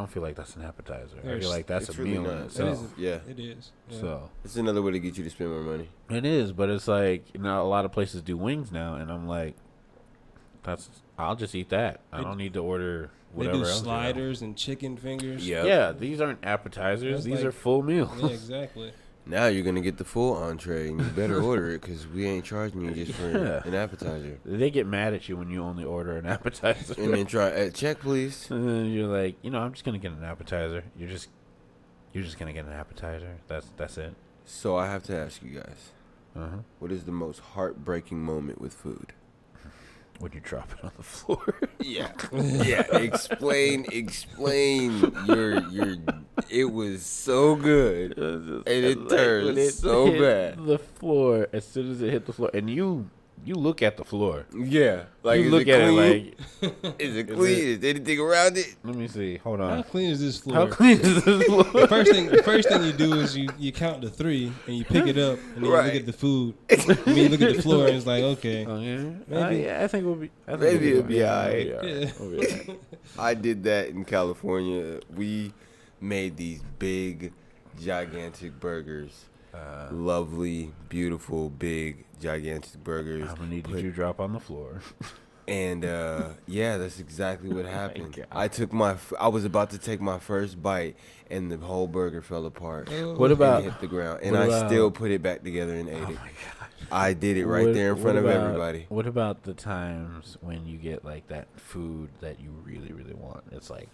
Speaker 1: feel like that's an appetizer. I
Speaker 3: There's-
Speaker 1: feel like that's
Speaker 2: it's
Speaker 1: a
Speaker 2: really
Speaker 1: meal in
Speaker 2: not.
Speaker 1: itself.
Speaker 2: Yeah.
Speaker 3: It is. Yeah.
Speaker 1: So
Speaker 2: It's another way to get you to spend more money.
Speaker 1: it is, but it's like a lot of places do wings now, and I'm like, I'll just eat that. I
Speaker 3: They-
Speaker 1: don't need to order
Speaker 3: They
Speaker 1: whatever
Speaker 3: do
Speaker 1: else.
Speaker 3: sliders and chicken fingers.
Speaker 2: Yep.
Speaker 1: Yeah, these aren't appetizers.
Speaker 3: That's
Speaker 1: These
Speaker 3: like-
Speaker 1: are full meals.
Speaker 3: Yeah, exactly.
Speaker 2: Now you're gonna get the full entree, and you better order it because we ain't charging you just for
Speaker 1: Yeah.
Speaker 2: an appetizer.
Speaker 1: They get mad at you when you only order an appetizer.
Speaker 2: And then try check, please.
Speaker 1: And then you're like, I'm just gonna get an appetizer. You're just gonna get an appetizer. That's it.
Speaker 2: So I have to ask you guys,
Speaker 1: Uh-huh.
Speaker 2: what is the most heartbreaking moment with food?
Speaker 1: When you drop it on the floor.
Speaker 2: Yeah, yeah. Explain your. It was so good, and it turned so
Speaker 1: hit
Speaker 2: bad.
Speaker 1: the floor as soon as it hit the floor, and you look at the floor.
Speaker 2: Yeah, like
Speaker 1: You
Speaker 2: is
Speaker 1: look
Speaker 2: it
Speaker 1: at
Speaker 2: clean?
Speaker 1: it like,
Speaker 2: Is it clean? Is anything around it?
Speaker 1: let me see. Hold
Speaker 3: How
Speaker 1: on.
Speaker 3: clean is this floor?
Speaker 1: How clean is this floor?
Speaker 3: The first thing you do is you count to 3 and you pick it up and then you
Speaker 2: Right.
Speaker 3: look at the food. I mean, you look at the floor and it's like, okay.
Speaker 1: Oh, yeah?
Speaker 3: Maybe.
Speaker 1: Yeah, I think we'll be. I think
Speaker 2: Maybe
Speaker 1: we'll
Speaker 2: it'll be alright.
Speaker 3: Yeah.
Speaker 1: We'll be alright.
Speaker 2: I did that in California. We made these big, gigantic burgers. Lovely, beautiful, big, gigantic burgers.
Speaker 1: How many did
Speaker 2: Put-
Speaker 1: you drop on the floor?
Speaker 2: And yeah, that's exactly what happened.
Speaker 1: God.
Speaker 2: I was about to take my first bite, and the whole burger fell apart.
Speaker 1: What about-
Speaker 2: and hit the ground? And
Speaker 1: what
Speaker 2: I
Speaker 1: about-
Speaker 2: still put it back together and ate
Speaker 1: Oh
Speaker 2: it.
Speaker 1: my god!
Speaker 2: I did it right there in front of everybody.
Speaker 1: What about the times when you get like that food that you really, really want? It's like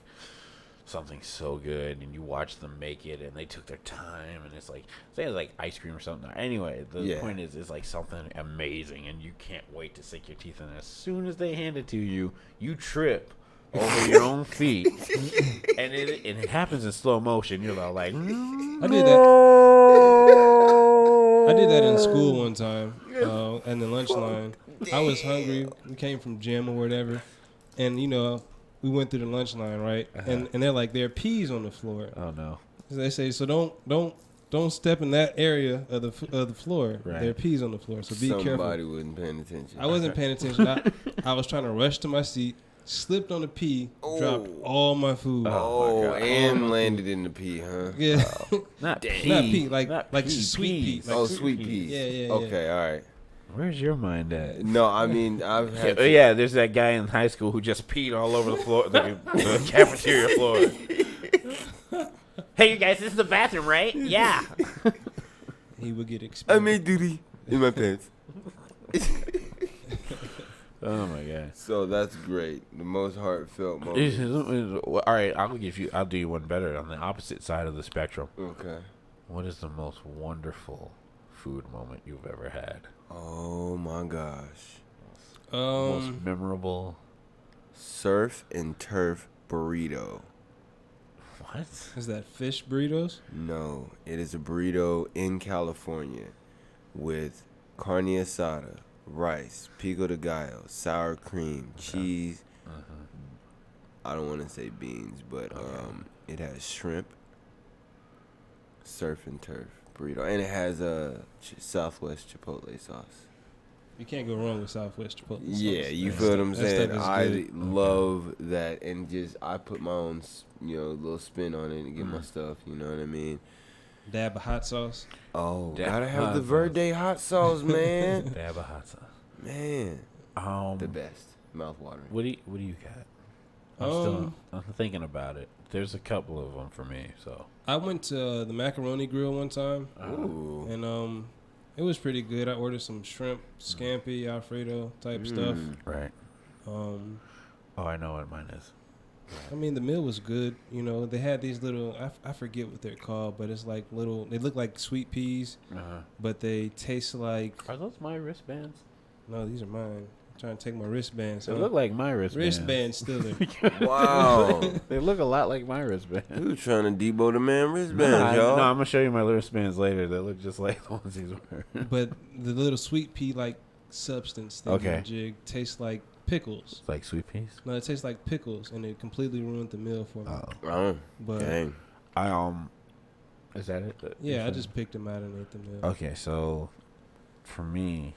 Speaker 1: something so good, and you watch them make it, and they took their time, and it's like, say it's like ice cream or something. Anyway, the
Speaker 2: Yeah.
Speaker 1: point is, it's like something amazing, and you can't wait to sink your teeth in. As soon as they hand it to you, you trip over your own feet, and it happens in slow motion. You're all like,
Speaker 3: I did that. I did that in school one time, in the lunch line. I was hungry. We came from gym or whatever, and we went through the lunch line, right? And they're like, there are peas on the floor.
Speaker 1: oh no.
Speaker 3: So they say, so don't step in that area of the floor.
Speaker 1: Right.
Speaker 3: There are peas on the floor, so be careful.
Speaker 2: Somebody wasn't paying attention.
Speaker 3: I wasn't paying attention. I was trying to rush to my seat, slipped on a pea, dropped all my food.
Speaker 2: Oh,
Speaker 1: God.
Speaker 2: and landed in the pea, huh?
Speaker 3: Yeah,
Speaker 1: Not pea.
Speaker 3: not pea, like
Speaker 1: pea,
Speaker 3: sweet
Speaker 1: peas.
Speaker 3: pea. Like
Speaker 2: Oh,
Speaker 3: sweet
Speaker 2: sweet
Speaker 3: pea.
Speaker 2: peas.
Speaker 3: Yeah.
Speaker 2: Okay, all right.
Speaker 1: Where's your mind at?
Speaker 2: No, I mean I've had.
Speaker 1: Yeah, there's that guy in high school who just peed all over the floor, the cafeteria floor. Hey, you guys, this is the bathroom, right? Yeah.
Speaker 3: He would get
Speaker 2: I
Speaker 3: expelled.
Speaker 2: made duty in my pants.
Speaker 1: Oh my god.
Speaker 2: So that's great. The most heartfelt moment.
Speaker 1: All right, I'll do you one better on the opposite side of the spectrum.
Speaker 2: Okay.
Speaker 1: What is the most wonderful food moment you've ever had?
Speaker 2: Oh my gosh.
Speaker 1: Most memorable.
Speaker 2: Surf and turf burrito.
Speaker 1: What?
Speaker 3: Is that fish burritos?
Speaker 2: No, it is a burrito in California with carne asada, rice, pico de gallo, sour cream, cheese. I don't want to say beans, but it has shrimp, surf and turf burrito, and it has a Southwest Chipotle sauce.
Speaker 3: You can't go wrong with Southwest Chipotle.
Speaker 2: Yeah, you feel what I'm saying? I love that, and just I put my own, little spin on it and get my stuff. You know what I mean?
Speaker 3: Dab of hot sauce.
Speaker 2: Oh,
Speaker 1: Dab
Speaker 2: gotta have
Speaker 1: hot
Speaker 2: the
Speaker 1: sauce.
Speaker 2: Verde hot sauce, man.
Speaker 1: Dab of hot sauce.
Speaker 2: Man, the
Speaker 1: The
Speaker 2: best, mouth watering.
Speaker 1: What do you got? I'm thinking about it. There's a couple of them for me. So
Speaker 3: I went to the macaroni grill one time,
Speaker 2: Ooh.
Speaker 3: and it was pretty good. I ordered some shrimp, scampi, Alfredo type stuff.
Speaker 1: right. Oh, I know what mine is.
Speaker 3: I mean, the meal was good. You know, they had these little, I forget what they're called, but it's like they look like sweet peas, but they taste like.
Speaker 1: Are those my wristbands?
Speaker 3: No, these are mine. I'm trying to take my wristbands.
Speaker 1: They look like my wristbands.
Speaker 3: Wristband stiller.
Speaker 2: Wow.
Speaker 1: They look a lot like my wristbands.
Speaker 2: You was trying to debo the man wristbands, y'all.
Speaker 1: No, I'm gonna show you my wristbands later. They look just like the ones he's wearing.
Speaker 3: But the little sweet pea like substance thing jig tastes like pickles.
Speaker 1: It's like sweet peas.
Speaker 3: No, it tastes like pickles, and it completely ruined the meal for me.
Speaker 2: Oh,
Speaker 3: But
Speaker 2: dang.
Speaker 1: Is that it?
Speaker 3: yeah, I just picked them out and ate the meal.
Speaker 1: Okay, so for me,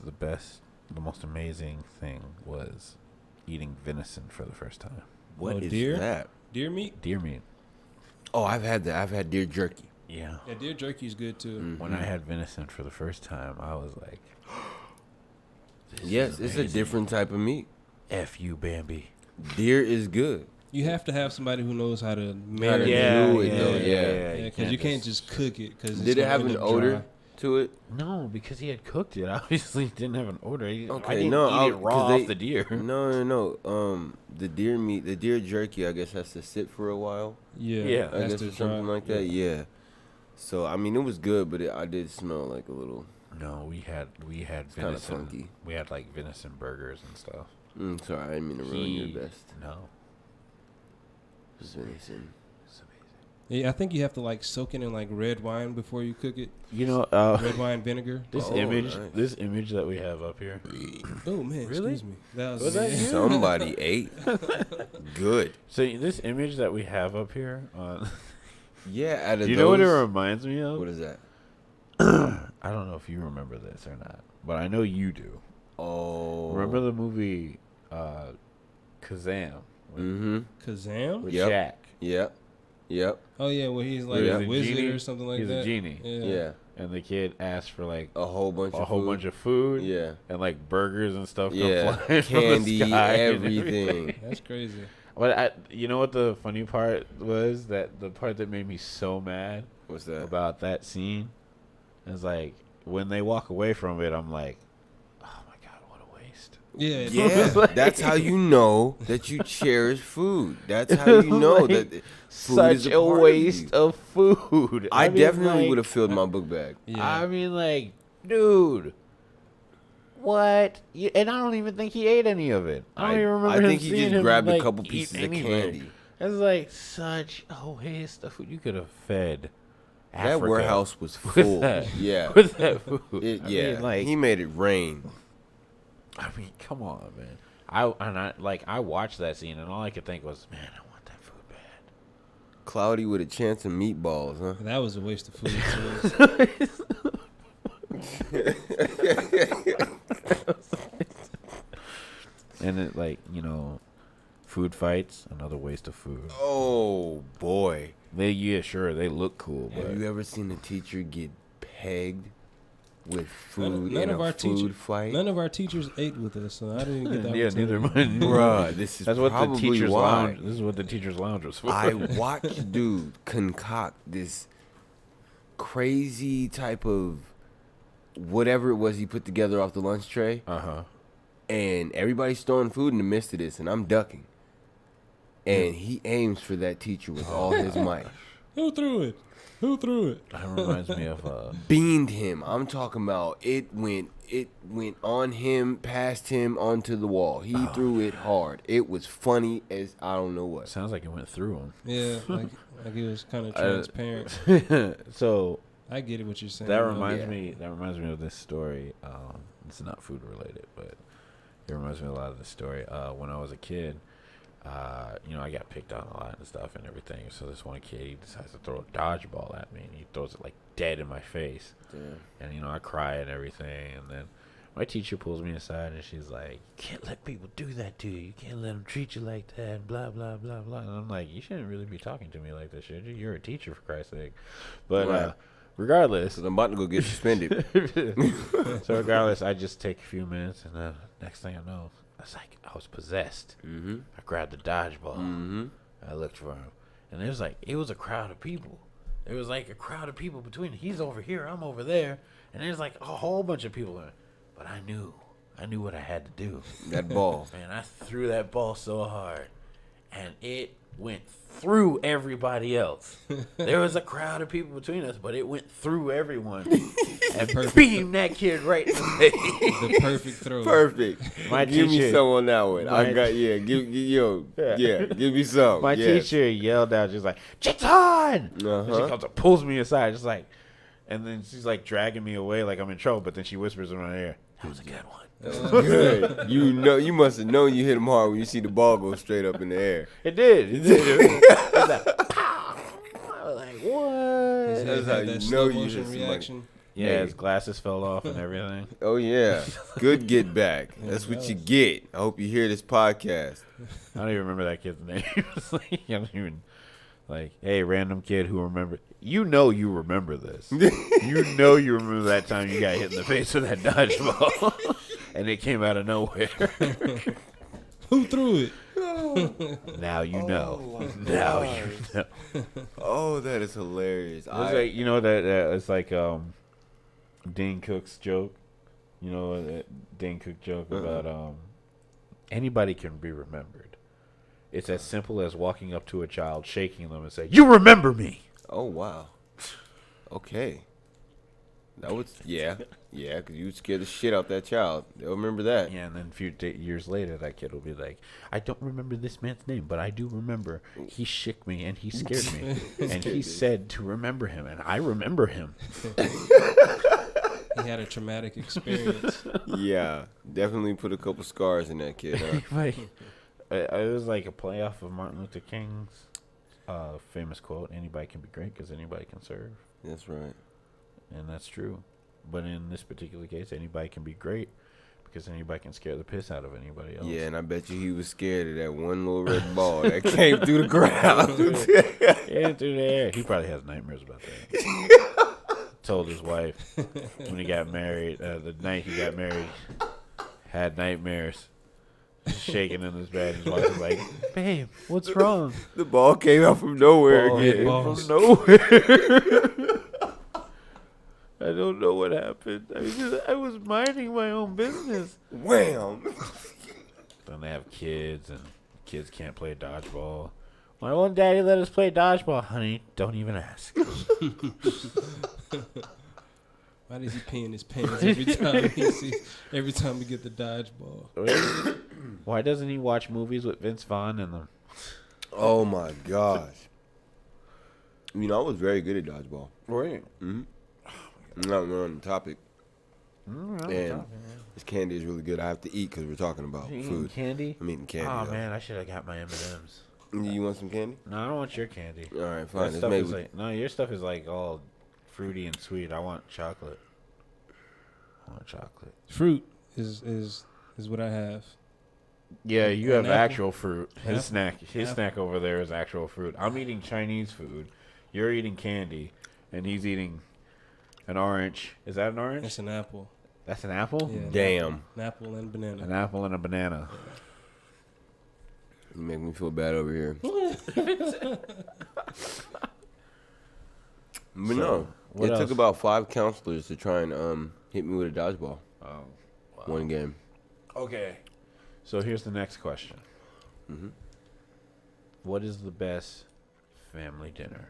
Speaker 1: the most amazing thing was eating venison for the first time.
Speaker 2: What is
Speaker 3: deer?
Speaker 2: that?
Speaker 3: Deer meat?
Speaker 1: Deer meat.
Speaker 2: Oh, I've had that. I've had deer jerky.
Speaker 1: Yeah.
Speaker 3: Yeah, deer jerky is good too.
Speaker 2: Mm-hmm.
Speaker 1: When I had venison for the first time, I was like,
Speaker 2: Yes, it's a different type of meat.
Speaker 1: F you, Bambi.
Speaker 2: Deer is good.
Speaker 3: You have to have somebody who knows how to
Speaker 2: How to
Speaker 3: marinate.
Speaker 2: do it, though,
Speaker 3: Yeah, because you can't just cook it. Cause
Speaker 2: Did it have an odor to it?
Speaker 1: No, because he had cooked it. Obviously, it didn't have an odor. I
Speaker 2: Okay,
Speaker 1: didn't
Speaker 2: no,
Speaker 1: eat it raw off the deer.
Speaker 2: No. The deer meat, the deer jerky, I guess has to sit for a while.
Speaker 3: Yeah,
Speaker 2: I guess or something like that. Yeah. So I mean, it was good, but I did smell like a little.
Speaker 1: No, we had
Speaker 2: Kind of
Speaker 1: venison.
Speaker 2: funky.
Speaker 1: We had like venison burgers and stuff.
Speaker 2: Sorry, I didn't mean to ruin your best.
Speaker 1: No,
Speaker 2: Venison.
Speaker 1: it's amazing.
Speaker 3: Yeah, I think you have to like soak it in like red wine before you cook it.
Speaker 1: You know,
Speaker 3: Red wine vinegar.
Speaker 1: this
Speaker 2: Oh,
Speaker 1: image,
Speaker 2: nice.
Speaker 1: this image that we have up here.
Speaker 3: Oh man,
Speaker 1: Really?
Speaker 3: excuse me. That was,
Speaker 1: Was that you?
Speaker 2: Somebody ate. Good.
Speaker 1: So this image that we have up here,
Speaker 2: Yeah. Out of
Speaker 1: you
Speaker 2: those,
Speaker 1: know what it reminds me of?
Speaker 2: What is that?
Speaker 1: I don't know if you remember this or not, but I know you do.
Speaker 2: Oh.
Speaker 1: Remember the movie Kazam with,
Speaker 3: Kazam.
Speaker 1: with
Speaker 2: Yep.
Speaker 1: Shaq?
Speaker 2: Yep.
Speaker 3: Oh yeah, well he's like
Speaker 2: Yeah.
Speaker 3: a
Speaker 1: He's a
Speaker 3: wizard
Speaker 1: genie.
Speaker 3: or something like
Speaker 1: He's
Speaker 3: that.
Speaker 1: a genie.
Speaker 2: Yeah.
Speaker 1: And the kid asked for like
Speaker 2: A whole bunch
Speaker 1: a
Speaker 2: of
Speaker 1: whole
Speaker 2: food.
Speaker 1: bunch of food.
Speaker 2: Yeah.
Speaker 1: And like burgers and stuff
Speaker 2: Yeah.
Speaker 1: come flying
Speaker 2: Candy,
Speaker 1: from the sky and
Speaker 2: everything.
Speaker 3: That's crazy.
Speaker 1: But you know what the funny part was? That the part that made me so mad
Speaker 2: What's that?
Speaker 1: about that scene is like when they walk away from it, I'm like, oh my god, what a waste.
Speaker 3: Yeah.
Speaker 2: Yeah, that's how you know that you cherish food. That's how you know
Speaker 1: Like,
Speaker 2: that food
Speaker 1: Such
Speaker 2: is
Speaker 1: a
Speaker 2: part of
Speaker 1: waste
Speaker 2: you.
Speaker 1: of food.
Speaker 2: I
Speaker 1: mean,
Speaker 2: definitely
Speaker 1: like,
Speaker 2: would have filled my book bag.
Speaker 3: Yeah.
Speaker 1: I mean, like, dude, what? And I don't even think he ate any of it. I don't even remember.
Speaker 2: I
Speaker 1: him
Speaker 2: think he
Speaker 1: seeing
Speaker 2: just
Speaker 1: him,
Speaker 2: grabbed a
Speaker 1: like,
Speaker 2: couple
Speaker 1: eat
Speaker 2: pieces of
Speaker 1: anything.
Speaker 2: candy.
Speaker 1: It's like such a waste of food. You could have fed
Speaker 2: That
Speaker 1: Africa
Speaker 2: warehouse was
Speaker 1: with
Speaker 2: full.
Speaker 1: that.
Speaker 2: Yeah.
Speaker 1: With that food.
Speaker 2: It,
Speaker 1: I
Speaker 2: yeah.
Speaker 1: mean, like,
Speaker 2: he made it rain.
Speaker 1: I mean, come on, man. I watched that scene and all I could think was, man, I want that food bad.
Speaker 2: Cloudy with a chance of meatballs, huh?
Speaker 3: That was a waste of food too.
Speaker 1: And it, like, you know, food fights, another waste of food.
Speaker 2: Oh boy.
Speaker 1: Yeah, sure, they look cool, but
Speaker 2: Have you ever seen a teacher get pegged with food
Speaker 3: None
Speaker 2: in
Speaker 3: of
Speaker 2: a
Speaker 3: our
Speaker 2: food fight?
Speaker 3: None of our teachers ate with us, so I didn't get that.
Speaker 1: yeah, neither
Speaker 3: opportunity.
Speaker 1: mine.
Speaker 2: Bruh, this is
Speaker 1: That's what the
Speaker 2: probably
Speaker 1: teachers
Speaker 2: why.
Speaker 1: lounge. This is what the teachers lounge was for.
Speaker 2: I watched dude concoct this crazy type of whatever it was he put together off the lunch tray,
Speaker 1: Uh-huh.
Speaker 2: And everybody's throwing food in the midst of this, and I'm ducking. And he aims for that teacher with all his might.
Speaker 3: Who threw it?
Speaker 1: That reminds me of
Speaker 2: Beamed him. I'm talking about it went on him, past him, onto the wall. He threw it hard. It was funny as I don't know what.
Speaker 1: sounds like it went through him.
Speaker 3: Yeah, like it was kind of transparent.
Speaker 1: So
Speaker 3: I get it what you're saying.
Speaker 1: that
Speaker 3: though.
Speaker 1: reminds me of this story. It's not food related, but it reminds me a lot of this story. When I was a kid, I got picked on a lot and stuff and everything. So this one kid, he decides to throw a dodgeball at me, and he throws it like dead in my face. Damn. And I cry and everything. And then my teacher pulls me aside, and she's like, "You can't let people do that to you. You can't let them treat you like that." Blah blah blah blah. And I'm like, "You shouldn't really be talking to me like this, should you? You're a teacher, for Christ's sake." But
Speaker 2: right.
Speaker 1: Regardless,
Speaker 2: I'm about to go get suspended.
Speaker 1: So regardless, I just take a few minutes, and then next thing I know, it's like I was possessed.
Speaker 2: Mm-hmm.
Speaker 1: I grabbed the dodgeball.
Speaker 2: Mm-hmm.
Speaker 1: I looked for him, and it was a crowd of people. There was like a crowd of people between. He's over here, I'm over there, and there's like a whole bunch of people there. But I knew what I had to do.
Speaker 2: That ball.
Speaker 1: Man, I threw that ball so hard, and it went through everybody else. There was a crowd of people between us, but it went through everyone and beamed that kid right in the face.
Speaker 3: The perfect throw.
Speaker 2: Perfect. Give me some on that one. Give me some.
Speaker 1: My teacher yelled out, just like, "Chiton!"
Speaker 2: Uh-huh.
Speaker 1: And she comes up, pulls me aside, just like, and then she's like dragging me away like I'm in trouble, but then she whispers in my ear, "That was a good one."
Speaker 2: Good. You must have known you hit him hard when you see the ball go straight up in the air.
Speaker 1: It did. It was like, pow! I was like, what?
Speaker 2: That's how you know you hit
Speaker 3: reaction.
Speaker 1: Yeah, his glasses fell off and everything.
Speaker 2: Oh, yeah. Good get back. That's what you get. I hope you hear this podcast.
Speaker 1: I don't even remember that kid's name. It's like, I don't even, like, hey, random kid who remember. You remember this. You remember that time you got hit in the face with that dodgeball. And it came out of nowhere.
Speaker 3: Who threw it?
Speaker 1: Now you know. Now you know.
Speaker 2: Oh, that is hilarious.
Speaker 1: It's like, that it's like Dane Cook's joke. That Dane Cook joke about anybody can be remembered. It's as simple as walking up to a child, shaking them, and say, "You remember me."
Speaker 2: Oh, wow. Okay. That was, yeah, because you scared the shit out that child. They'll remember that.
Speaker 1: Yeah, and then a few years later, that kid will be like, "I don't remember this man's name, but I do remember he shook me and he scared me. And he said to remember him, and I remember him."
Speaker 3: He had a traumatic experience.
Speaker 2: Yeah, definitely put a couple scars in that kid, huh?
Speaker 1: It was like a play off of Martin Luther King's famous quote, "Anybody can be great because anybody can serve."
Speaker 2: That's right.
Speaker 1: And that's true. But in this particular case, anybody can be great because anybody can scare the piss out of anybody else.
Speaker 2: Yeah, and I bet you he was scared of that one little red ball that came through the ground.
Speaker 1: Yeah, through the air. He probably has nightmares about that. Told his wife when he got married, the night he got married, had nightmares. Shaking in his bed. His wife was like, "Babe, what's wrong?"
Speaker 2: The ball came out from nowhere again.
Speaker 1: From nowhere. I don't know what happened. I was minding my own business.
Speaker 2: Wham!
Speaker 1: Then they have kids, and kids can't play dodgeball. Why won't Daddy let us play dodgeball, honey? Don't even ask.
Speaker 3: Why does he pee in his pants every time we get the dodgeball?
Speaker 1: Why doesn't he watch movies with Vince Vaughn in them?
Speaker 2: Oh my gosh! I was very good at dodgeball.
Speaker 1: Right.
Speaker 2: Mm-hmm. We're on the topic. And this candy is really good. I have to eat because we're talking about food.
Speaker 1: Candy?
Speaker 2: I'm eating candy.
Speaker 1: Oh, man, I should have got my M&Ms.
Speaker 2: You want some candy?
Speaker 1: No, I don't want your candy.
Speaker 2: All right, fine.
Speaker 1: Your stuff is like all fruity and sweet. I want chocolate.
Speaker 3: Fruit is what I have.
Speaker 1: Yeah, you have
Speaker 3: apple.
Speaker 1: actual fruit. His snack over there is actual fruit. I'm eating Chinese food. You're eating candy, and he's eating an orange. Is that an orange?
Speaker 3: That's an apple.
Speaker 1: That's an apple?
Speaker 3: Yeah,
Speaker 2: Damn.
Speaker 3: An apple and banana.
Speaker 1: An apple and a banana.
Speaker 2: You make me feel bad over here. But no, it took about 5 counselors to try and hit me with a dodgeball.
Speaker 1: Oh, wow.
Speaker 2: One game.
Speaker 1: Okay. So here's the next question.
Speaker 2: Mm-hmm.
Speaker 1: What is the best family dinner?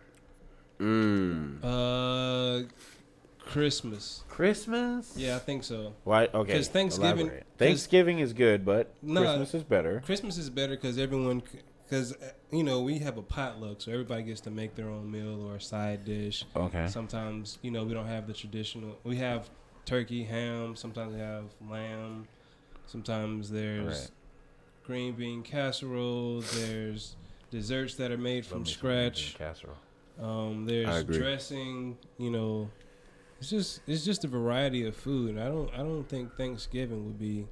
Speaker 3: Christmas.
Speaker 1: Christmas?
Speaker 3: Yeah, I think so.
Speaker 1: Why? Okay.
Speaker 3: 'Cause Thanksgiving-
Speaker 1: elaborate. Thanksgiving is good, but
Speaker 3: Nah.
Speaker 1: Christmas is better.
Speaker 3: Christmas is better because everyone, because you know we have a potluck, so everybody gets to make their own meal or a side dish.
Speaker 1: Okay.
Speaker 3: Sometimes we don't have the traditional. We have turkey, ham. Sometimes we have lamb. Sometimes there's
Speaker 1: Right.
Speaker 3: green bean casserole. There's desserts that are made from
Speaker 1: Love me some
Speaker 3: scratch.
Speaker 1: green bean casserole.
Speaker 2: I
Speaker 3: There's
Speaker 2: agree.
Speaker 3: dressing. It's just a variety of food. I don't think Thanksgiving would be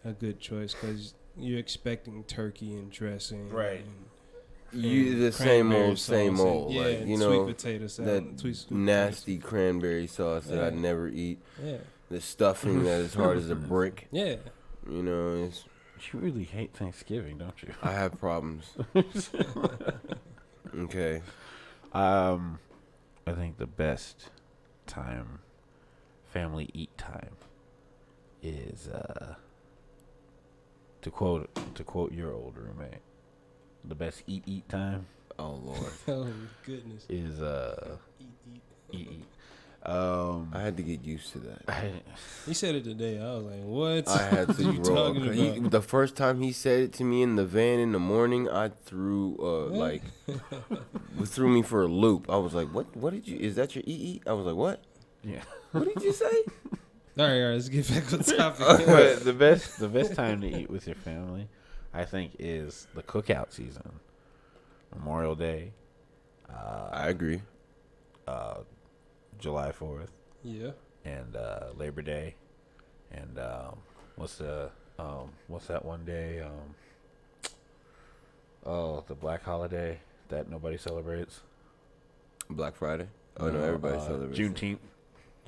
Speaker 3: a good choice because you're expecting turkey and dressing,
Speaker 1: Right.
Speaker 3: and
Speaker 2: The same
Speaker 3: cranberry
Speaker 2: old, same
Speaker 3: sauce,
Speaker 2: old.
Speaker 3: and,
Speaker 2: like,
Speaker 3: and
Speaker 2: you
Speaker 3: sweet
Speaker 2: know,
Speaker 3: potato
Speaker 2: that
Speaker 3: salad, sweet
Speaker 2: nasty cranberry sauce that I'd
Speaker 3: Yeah.
Speaker 2: never eat.
Speaker 3: Yeah,
Speaker 2: The stuffing that is hard as a brick.
Speaker 3: yeah.
Speaker 2: You know,
Speaker 1: You really hate Thanksgiving, don't you?
Speaker 2: I have problems. Okay.
Speaker 1: I think the best time, family eat time, is to quote your old roommate. The best eat time
Speaker 2: Oh Lord.
Speaker 3: Oh goodness.
Speaker 1: is
Speaker 3: Eat.
Speaker 1: eat.
Speaker 2: I had to get used to that.
Speaker 3: He said it today. I was like, what?
Speaker 2: I had
Speaker 3: What
Speaker 2: to
Speaker 3: you
Speaker 2: grow up.
Speaker 3: talking about?
Speaker 2: The first time he said it to me in the van in the morning, I threw threw me for a loop. I was like, "What did you? Is that your eat?" I was like, "What?
Speaker 1: Yeah.
Speaker 2: What did you say?"
Speaker 3: All right, let's get back on topic.
Speaker 1: But the best time to eat with your family, I think, is the cookout season. Memorial Day,
Speaker 2: I agree.
Speaker 1: July 4th,
Speaker 3: Yeah.
Speaker 1: and Labor Day, and what's that one day? The Black holiday that nobody celebrates.
Speaker 2: Black Friday. Oh no, everybody celebrates it.
Speaker 1: Juneteenth.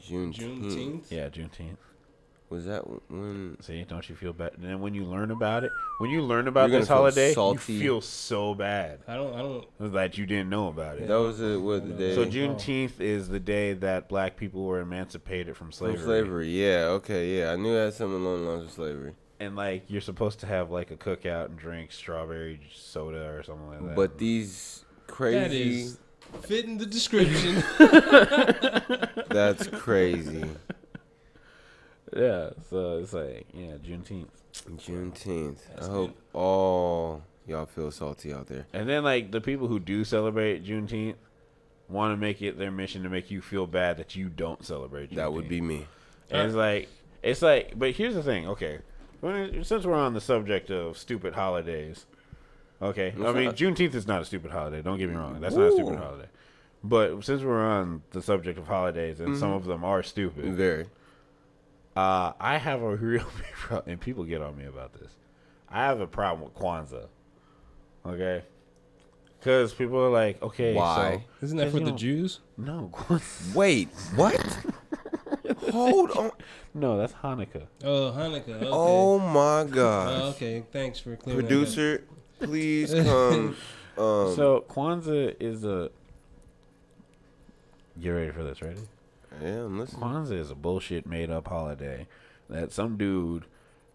Speaker 3: Juneteenth.
Speaker 1: Yeah, Juneteenth.
Speaker 2: Was that when?
Speaker 1: See, don't you feel bad? And then when you learn about it,
Speaker 2: You're gonna
Speaker 1: this
Speaker 2: feel
Speaker 1: holiday,
Speaker 2: salty.
Speaker 1: you feel so bad
Speaker 3: I don't.
Speaker 1: that you didn't know about it.
Speaker 2: That was the day.
Speaker 1: So Juneteenth is the day that black people were emancipated from slavery.
Speaker 2: From slavery. Yeah. Okay. Yeah. I knew it had something along the lines of slavery.
Speaker 1: And like you're supposed to have like a cookout and drink strawberry soda or something like that.
Speaker 2: But these
Speaker 3: That
Speaker 2: crazy.
Speaker 3: is fitting the description.
Speaker 2: That's crazy.
Speaker 1: yeah, so it's like Juneteenth.
Speaker 2: Juneteenth.
Speaker 3: That's
Speaker 2: I hope all y'all feel salty out there.
Speaker 1: And then like the people who do celebrate Juneteenth want to make it their mission to make you feel bad that you don't celebrate Juneteenth.
Speaker 2: That would be me.
Speaker 1: And it's like, but here's the thing. Okay, since we're on the subject of stupid holidays, okay. I mean, Juneteenth is not a stupid holiday. Don't get me wrong. That's not a stupid holiday. But since we're on the subject of holidays, and some of them are stupid,
Speaker 2: Very.
Speaker 1: I have a real big problem, and people get on me about this. I have a problem with Kwanzaa. Okay, because people are like, okay,
Speaker 2: Why?
Speaker 1: so
Speaker 3: Isn't that for
Speaker 1: you
Speaker 3: the
Speaker 1: know-
Speaker 3: Jews?
Speaker 1: no, Kwanzaa.
Speaker 2: Wait. What? Hold on.
Speaker 1: No, that's Hanukkah.
Speaker 3: Oh, Hanukkah. Okay.
Speaker 2: Oh my gosh.
Speaker 3: Okay. Thanks for clearing
Speaker 2: Producer, please come.
Speaker 1: So Kwanzaa is get ready for this, ready?
Speaker 2: Yeah, I'm listening.
Speaker 1: Kwanzaa is a bullshit made up holiday that some dude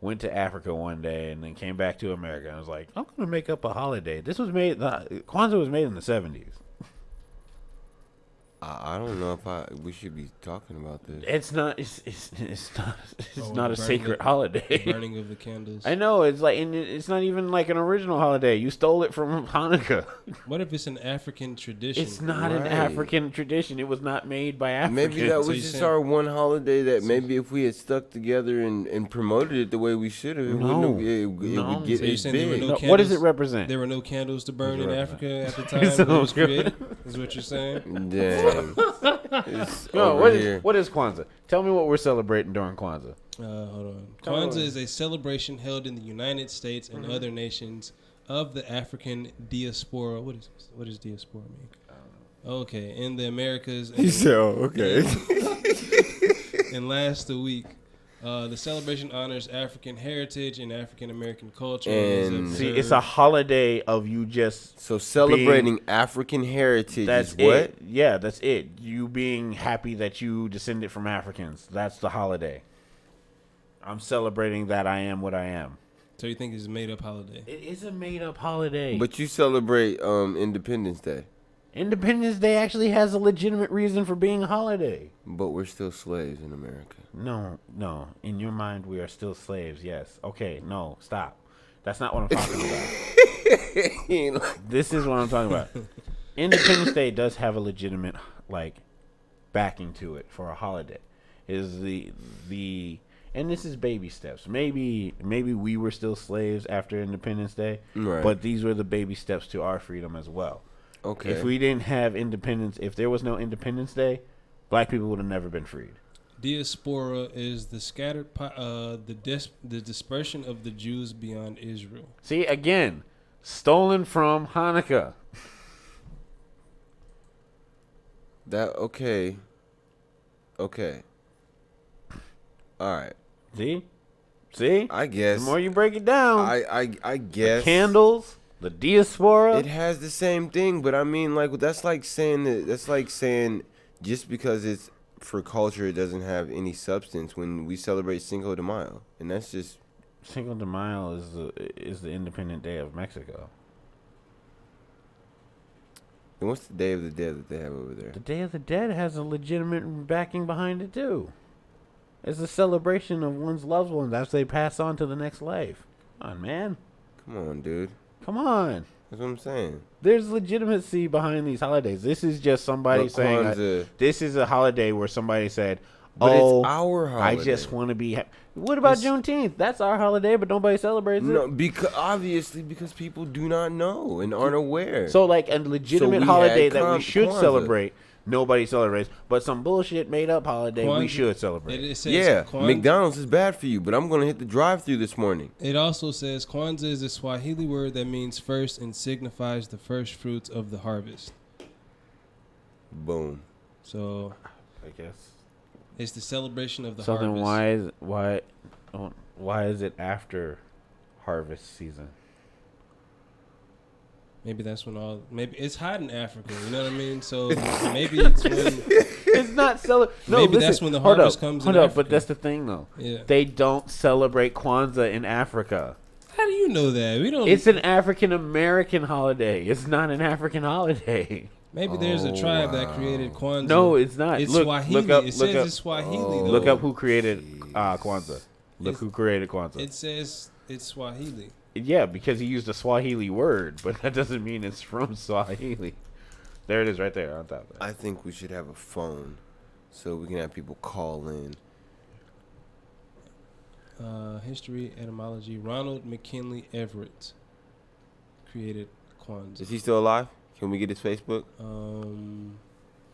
Speaker 1: went to Africa one day and then came back to America and was like, I'm gonna make up a holiday. Kwanzaa was made in the 70s.
Speaker 2: I don't know if we should be talking about this.
Speaker 1: It's not not a
Speaker 3: burning
Speaker 1: sacred
Speaker 3: the
Speaker 1: holiday.
Speaker 3: burning of the candles.
Speaker 1: I know, it's like, and it's not even like an original holiday. You stole it from Hanukkah.
Speaker 3: What if it's an African tradition?
Speaker 1: It's not an
Speaker 2: Right.
Speaker 1: African tradition. It was not made by Africans.
Speaker 2: Maybe that
Speaker 3: So
Speaker 2: was
Speaker 3: you
Speaker 2: just
Speaker 3: saying-
Speaker 2: our one holiday that maybe if we had stuck together and promoted it the way we should have, it
Speaker 1: No.
Speaker 2: would get
Speaker 3: So you're
Speaker 2: as
Speaker 3: saying there were
Speaker 2: big.
Speaker 3: no
Speaker 1: No,
Speaker 3: candles?
Speaker 1: what does it represent?
Speaker 3: There were no candles to burn in
Speaker 1: Right.
Speaker 3: Africa at the time when it was created. Is what you're saying?
Speaker 2: Damn. It's
Speaker 1: No,
Speaker 2: over here.
Speaker 1: what is Kwanzaa? Tell me what we're celebrating during Kwanzaa.
Speaker 3: Hold on.
Speaker 1: Tell me what
Speaker 3: Kwanzaa
Speaker 1: it
Speaker 3: is a celebration held in the United States and other nations of the African diaspora. What does diaspora mean? Okay, in the Americas.
Speaker 2: He said, "Oh, okay."
Speaker 3: And lasts a week. The celebration honors African heritage and African American culture. is
Speaker 2: And-
Speaker 1: See,
Speaker 3: observed-
Speaker 1: it's a holiday of you just.
Speaker 2: So celebrating African heritage
Speaker 1: That's
Speaker 2: is what?
Speaker 1: it. Yeah, that's it. You being happy that you descended from Africans. That's the holiday. I'm celebrating that I am what I am.
Speaker 3: So you think it's a made up holiday?
Speaker 1: It is a made up holiday.
Speaker 2: But you celebrate Independence Day.
Speaker 1: Independence Day actually has a legitimate reason for being a holiday.
Speaker 2: But we're still slaves in America.
Speaker 1: No. In your mind, we are still slaves. Yes. Okay. No. Stop. That's not what I'm talking about. This is what I'm talking about. Independence Day does have a legitimate backing to it for a holiday. Is the and this is baby steps. Maybe we were still slaves after Independence Day,
Speaker 2: Right.
Speaker 1: but these were the baby steps to our freedom as well.
Speaker 2: Okay.
Speaker 1: If we didn't have independence, if there was no Independence Day, black people would have never been freed.
Speaker 3: Diaspora is the scattered, the dispersion of the Jews beyond Israel.
Speaker 1: See, again, stolen from Hanukkah.
Speaker 2: Okay. All right.
Speaker 1: See?
Speaker 2: I guess.
Speaker 1: The more you break it down,
Speaker 2: I guess.
Speaker 1: candles, the diaspora.
Speaker 2: It has the same thing, but I mean, that's like saying just because it's for culture, it doesn't have any substance when we celebrate Cinco de Mayo, and that's just
Speaker 1: Cinco de Mayo is the Independent Day of Mexico.
Speaker 2: And what's the Day of the Dead that they have over there?
Speaker 1: The Day of the Dead has a legitimate backing behind it too. It's a celebration of one's loved ones as they pass on to the next life. Come on, man.
Speaker 2: Come on, dude.
Speaker 1: Come on.
Speaker 2: That's what I'm saying.
Speaker 1: There's legitimacy behind these holidays. This is just somebody
Speaker 2: But
Speaker 1: saying
Speaker 2: Kwanzaa-
Speaker 1: this is a holiday where somebody said,
Speaker 2: But
Speaker 1: "Oh,
Speaker 2: it's our holiday.
Speaker 1: I just want to be." What about Juneteenth? That's our holiday, but nobody celebrates it.
Speaker 2: No, because people do not know and aren't aware.
Speaker 1: So, like a legitimate
Speaker 2: we
Speaker 1: holiday
Speaker 2: had
Speaker 1: that we should
Speaker 2: Kwanzaa.
Speaker 1: celebrate, nobody celebrates. But some bullshit made up holiday we
Speaker 3: Kwanzaa-
Speaker 1: should celebrate.
Speaker 3: It says
Speaker 2: Yeah,
Speaker 3: Kwanzaa-
Speaker 2: McDonald's is bad for you, but I'm gonna hit the drive-through this morning.
Speaker 3: It also says Kwanzaa is a Swahili word that means first and signifies the first fruits of the harvest.
Speaker 2: Boom.
Speaker 3: So
Speaker 1: I guess.
Speaker 3: it's the celebration of the
Speaker 1: So
Speaker 3: harvest.
Speaker 1: then why is it after harvest season?
Speaker 3: Maybe that's when maybe it's hot in Africa. You know what I mean? So maybe it's when.
Speaker 1: It's not no,
Speaker 3: Maybe
Speaker 1: listen,
Speaker 3: that's when the
Speaker 1: hold
Speaker 3: harvest
Speaker 1: up,
Speaker 3: comes
Speaker 1: Hold
Speaker 3: in
Speaker 1: up, but
Speaker 3: Africa.
Speaker 1: that's the thing though.
Speaker 3: Yeah.
Speaker 1: They don't celebrate Kwanzaa in Africa.
Speaker 3: How do you know that? We don't.
Speaker 1: It's an African American holiday. It's not an African holiday.
Speaker 3: Maybe there's a
Speaker 2: Oh,
Speaker 3: tribe that
Speaker 2: wow.
Speaker 3: created Kwanzaa.
Speaker 1: No, it's not.
Speaker 3: It's
Speaker 1: Look
Speaker 3: Swahili.
Speaker 1: up,
Speaker 3: It
Speaker 1: look
Speaker 3: says
Speaker 1: up,
Speaker 3: it's Swahili.
Speaker 2: Oh.
Speaker 3: Though.
Speaker 1: look up who created Kwanzaa. Look
Speaker 3: It's-
Speaker 1: who created Kwanzaa.
Speaker 3: It says it's Swahili.
Speaker 1: Yeah, because he used a Swahili word, but that doesn't mean it's from Swahili. There it is right there on top of that.
Speaker 2: I think we should have a phone so we can have people call in.
Speaker 3: History, etymology. Ronald McKinley Everett created Kwanzaa.
Speaker 2: Is he still alive? Can we get his Facebook?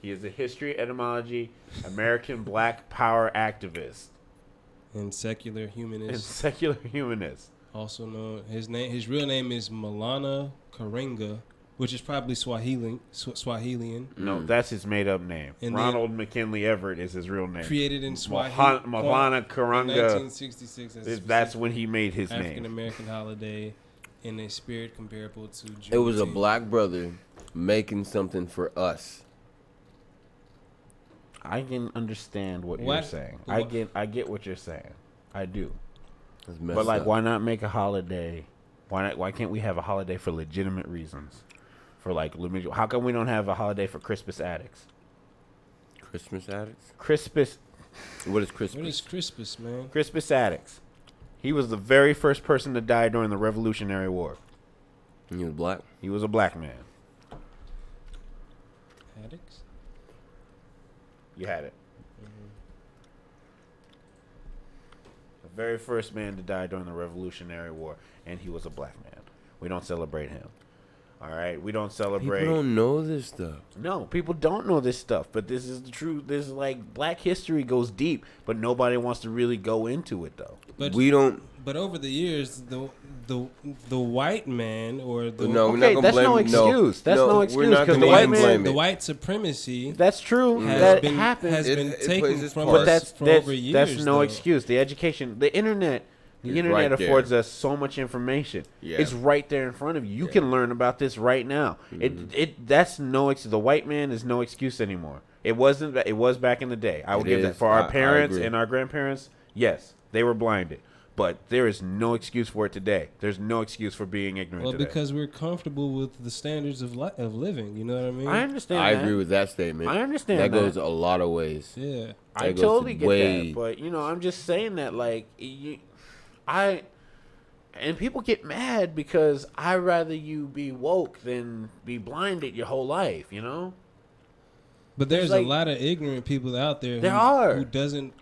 Speaker 1: He is a history, etymology, American black power activist,
Speaker 3: And secular
Speaker 1: and
Speaker 3: humanist.
Speaker 1: secular humanist.
Speaker 3: Also known his real name is Malana Karenga, which is probably Swahilian.
Speaker 1: No, that's his made up name.
Speaker 3: And
Speaker 1: Ronald McKinley Everett is his real name.
Speaker 3: Created in Swahili.
Speaker 1: Mahlana Karanga.
Speaker 3: 1966.
Speaker 1: That's when he made his
Speaker 3: African
Speaker 1: name.
Speaker 3: American holiday in a spirit comparable to Juneteenth.
Speaker 2: It was a black brother making something for us.
Speaker 1: I can understand what you're
Speaker 3: What?
Speaker 1: saying.
Speaker 3: What?
Speaker 1: I get what you're saying. I do.
Speaker 2: That's messed
Speaker 1: But like,
Speaker 2: up.
Speaker 1: why not make a holiday? Why can't we have a holiday for legitimate reasons? For like, how come we don't have a holiday for Crispus Attucks?
Speaker 2: Christmas addicts?
Speaker 1: Crispus
Speaker 2: What is Christmas?
Speaker 3: What is Crispus, man?
Speaker 1: Crispus Attucks. He was the very first person to die during the Revolutionary War.
Speaker 2: He was black?
Speaker 1: He was a black man.
Speaker 3: Addicts?
Speaker 1: You had it. The very first man to die during the Revolutionary War, and he was a black man. We don't celebrate him. All right, we don't celebrate.
Speaker 2: People don't know this stuff.
Speaker 1: No, people don't know this stuff, but this is the truth. This is like black history goes deep, but nobody wants to really go into it though.
Speaker 3: But
Speaker 2: We don't.
Speaker 3: But over the years, the white man or the
Speaker 2: No, we're
Speaker 1: Okay,
Speaker 2: not
Speaker 1: that's
Speaker 2: gonna
Speaker 1: no
Speaker 2: blame.
Speaker 1: excuse. That's no
Speaker 2: we're
Speaker 1: excuse,
Speaker 2: not
Speaker 1: 'cause
Speaker 2: gonna
Speaker 1: the white
Speaker 2: even
Speaker 1: man-
Speaker 2: blame
Speaker 3: the
Speaker 2: it.
Speaker 3: white supremacy
Speaker 1: That's true.
Speaker 3: has
Speaker 1: That
Speaker 3: been
Speaker 1: happens.
Speaker 3: has been
Speaker 2: It
Speaker 3: taken
Speaker 2: plays its
Speaker 3: from
Speaker 2: part.
Speaker 3: us
Speaker 1: But
Speaker 3: for over years.
Speaker 1: that's no
Speaker 3: though.
Speaker 1: excuse. The education, the internet
Speaker 2: It's right there.
Speaker 1: affords us so much information.
Speaker 2: Yeah.
Speaker 1: It's right there in front of you. You
Speaker 2: Yeah.
Speaker 1: can learn about this right now. That's no excuse. The white man is no excuse anymore. It wasn't. It was back in the day. I will
Speaker 2: It
Speaker 1: give
Speaker 2: is.
Speaker 1: that for our
Speaker 2: I
Speaker 1: parents
Speaker 2: agree.
Speaker 1: and our grandparents. Yes, they were blinded. But there is no excuse for it today. There's no excuse for being ignorant
Speaker 3: Well,
Speaker 1: today.
Speaker 3: because we're comfortable with the standards of living. You know what I mean?
Speaker 1: I understand
Speaker 2: I
Speaker 1: that.
Speaker 2: agree with that statement.
Speaker 1: I understand
Speaker 2: that goes a lot of ways.
Speaker 3: Yeah.
Speaker 1: I
Speaker 2: That goes
Speaker 1: totally
Speaker 2: to
Speaker 1: get
Speaker 2: way-
Speaker 1: that. But, I'm just saying that, like, and people get mad because I'd rather you be woke than be blinded your whole life,
Speaker 3: But there's
Speaker 1: like-
Speaker 3: a lot of ignorant people out there.
Speaker 1: There
Speaker 3: who,
Speaker 1: are.
Speaker 3: who doesn't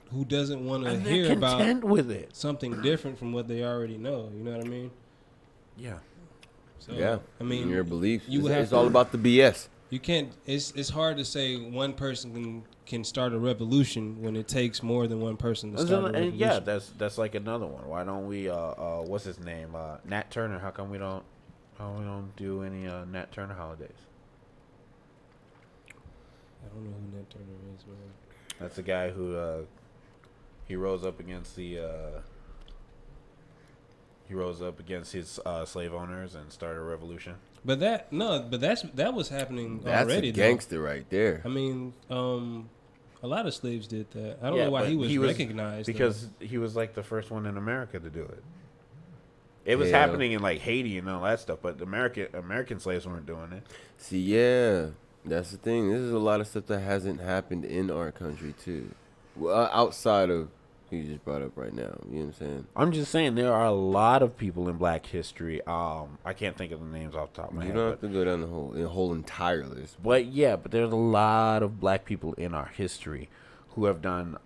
Speaker 3: want to
Speaker 1: And they're
Speaker 3: hear about
Speaker 1: content with it.
Speaker 3: something different from what they already know. You know what I mean?
Speaker 1: Yeah.
Speaker 3: So,
Speaker 2: Yeah.
Speaker 3: I mean,
Speaker 2: your belief.
Speaker 3: you would have
Speaker 2: it's
Speaker 3: to-
Speaker 2: all about the BS.
Speaker 3: you can't. It's hard to say one person can start a revolution when it takes more than one person to start a
Speaker 1: And
Speaker 3: revolution.
Speaker 1: yeah, that's like another one. Why don't we what's his name? Nat Turner. How come we don't do any Nat Turner holidays?
Speaker 3: I don't know who Nat Turner is, man.
Speaker 1: That's the guy who he rose up against his slave owners and started a revolution.
Speaker 3: But that was happening
Speaker 2: That's
Speaker 3: already.
Speaker 2: a gangster right there.
Speaker 3: Though. I mean, a lot of slaves did that. I don't
Speaker 1: Yeah,
Speaker 3: know why
Speaker 1: but
Speaker 3: he was recognized
Speaker 1: because he was like the first one in America to do it. It was
Speaker 2: Yeah.
Speaker 1: happening in like Haiti and all that stuff, but American slaves weren't doing it.
Speaker 2: See, yeah, that's the thing. This is a lot of stuff that hasn't happened in our country too. Well, outside of who you just brought up right now. You know what I'm saying?
Speaker 1: I'm just saying there are a lot of people in Black history. I can't think of the names off the top of my
Speaker 2: You
Speaker 1: head.
Speaker 2: don't have to go down the whole entire list.
Speaker 1: But there's a lot of Black people in our history who have done,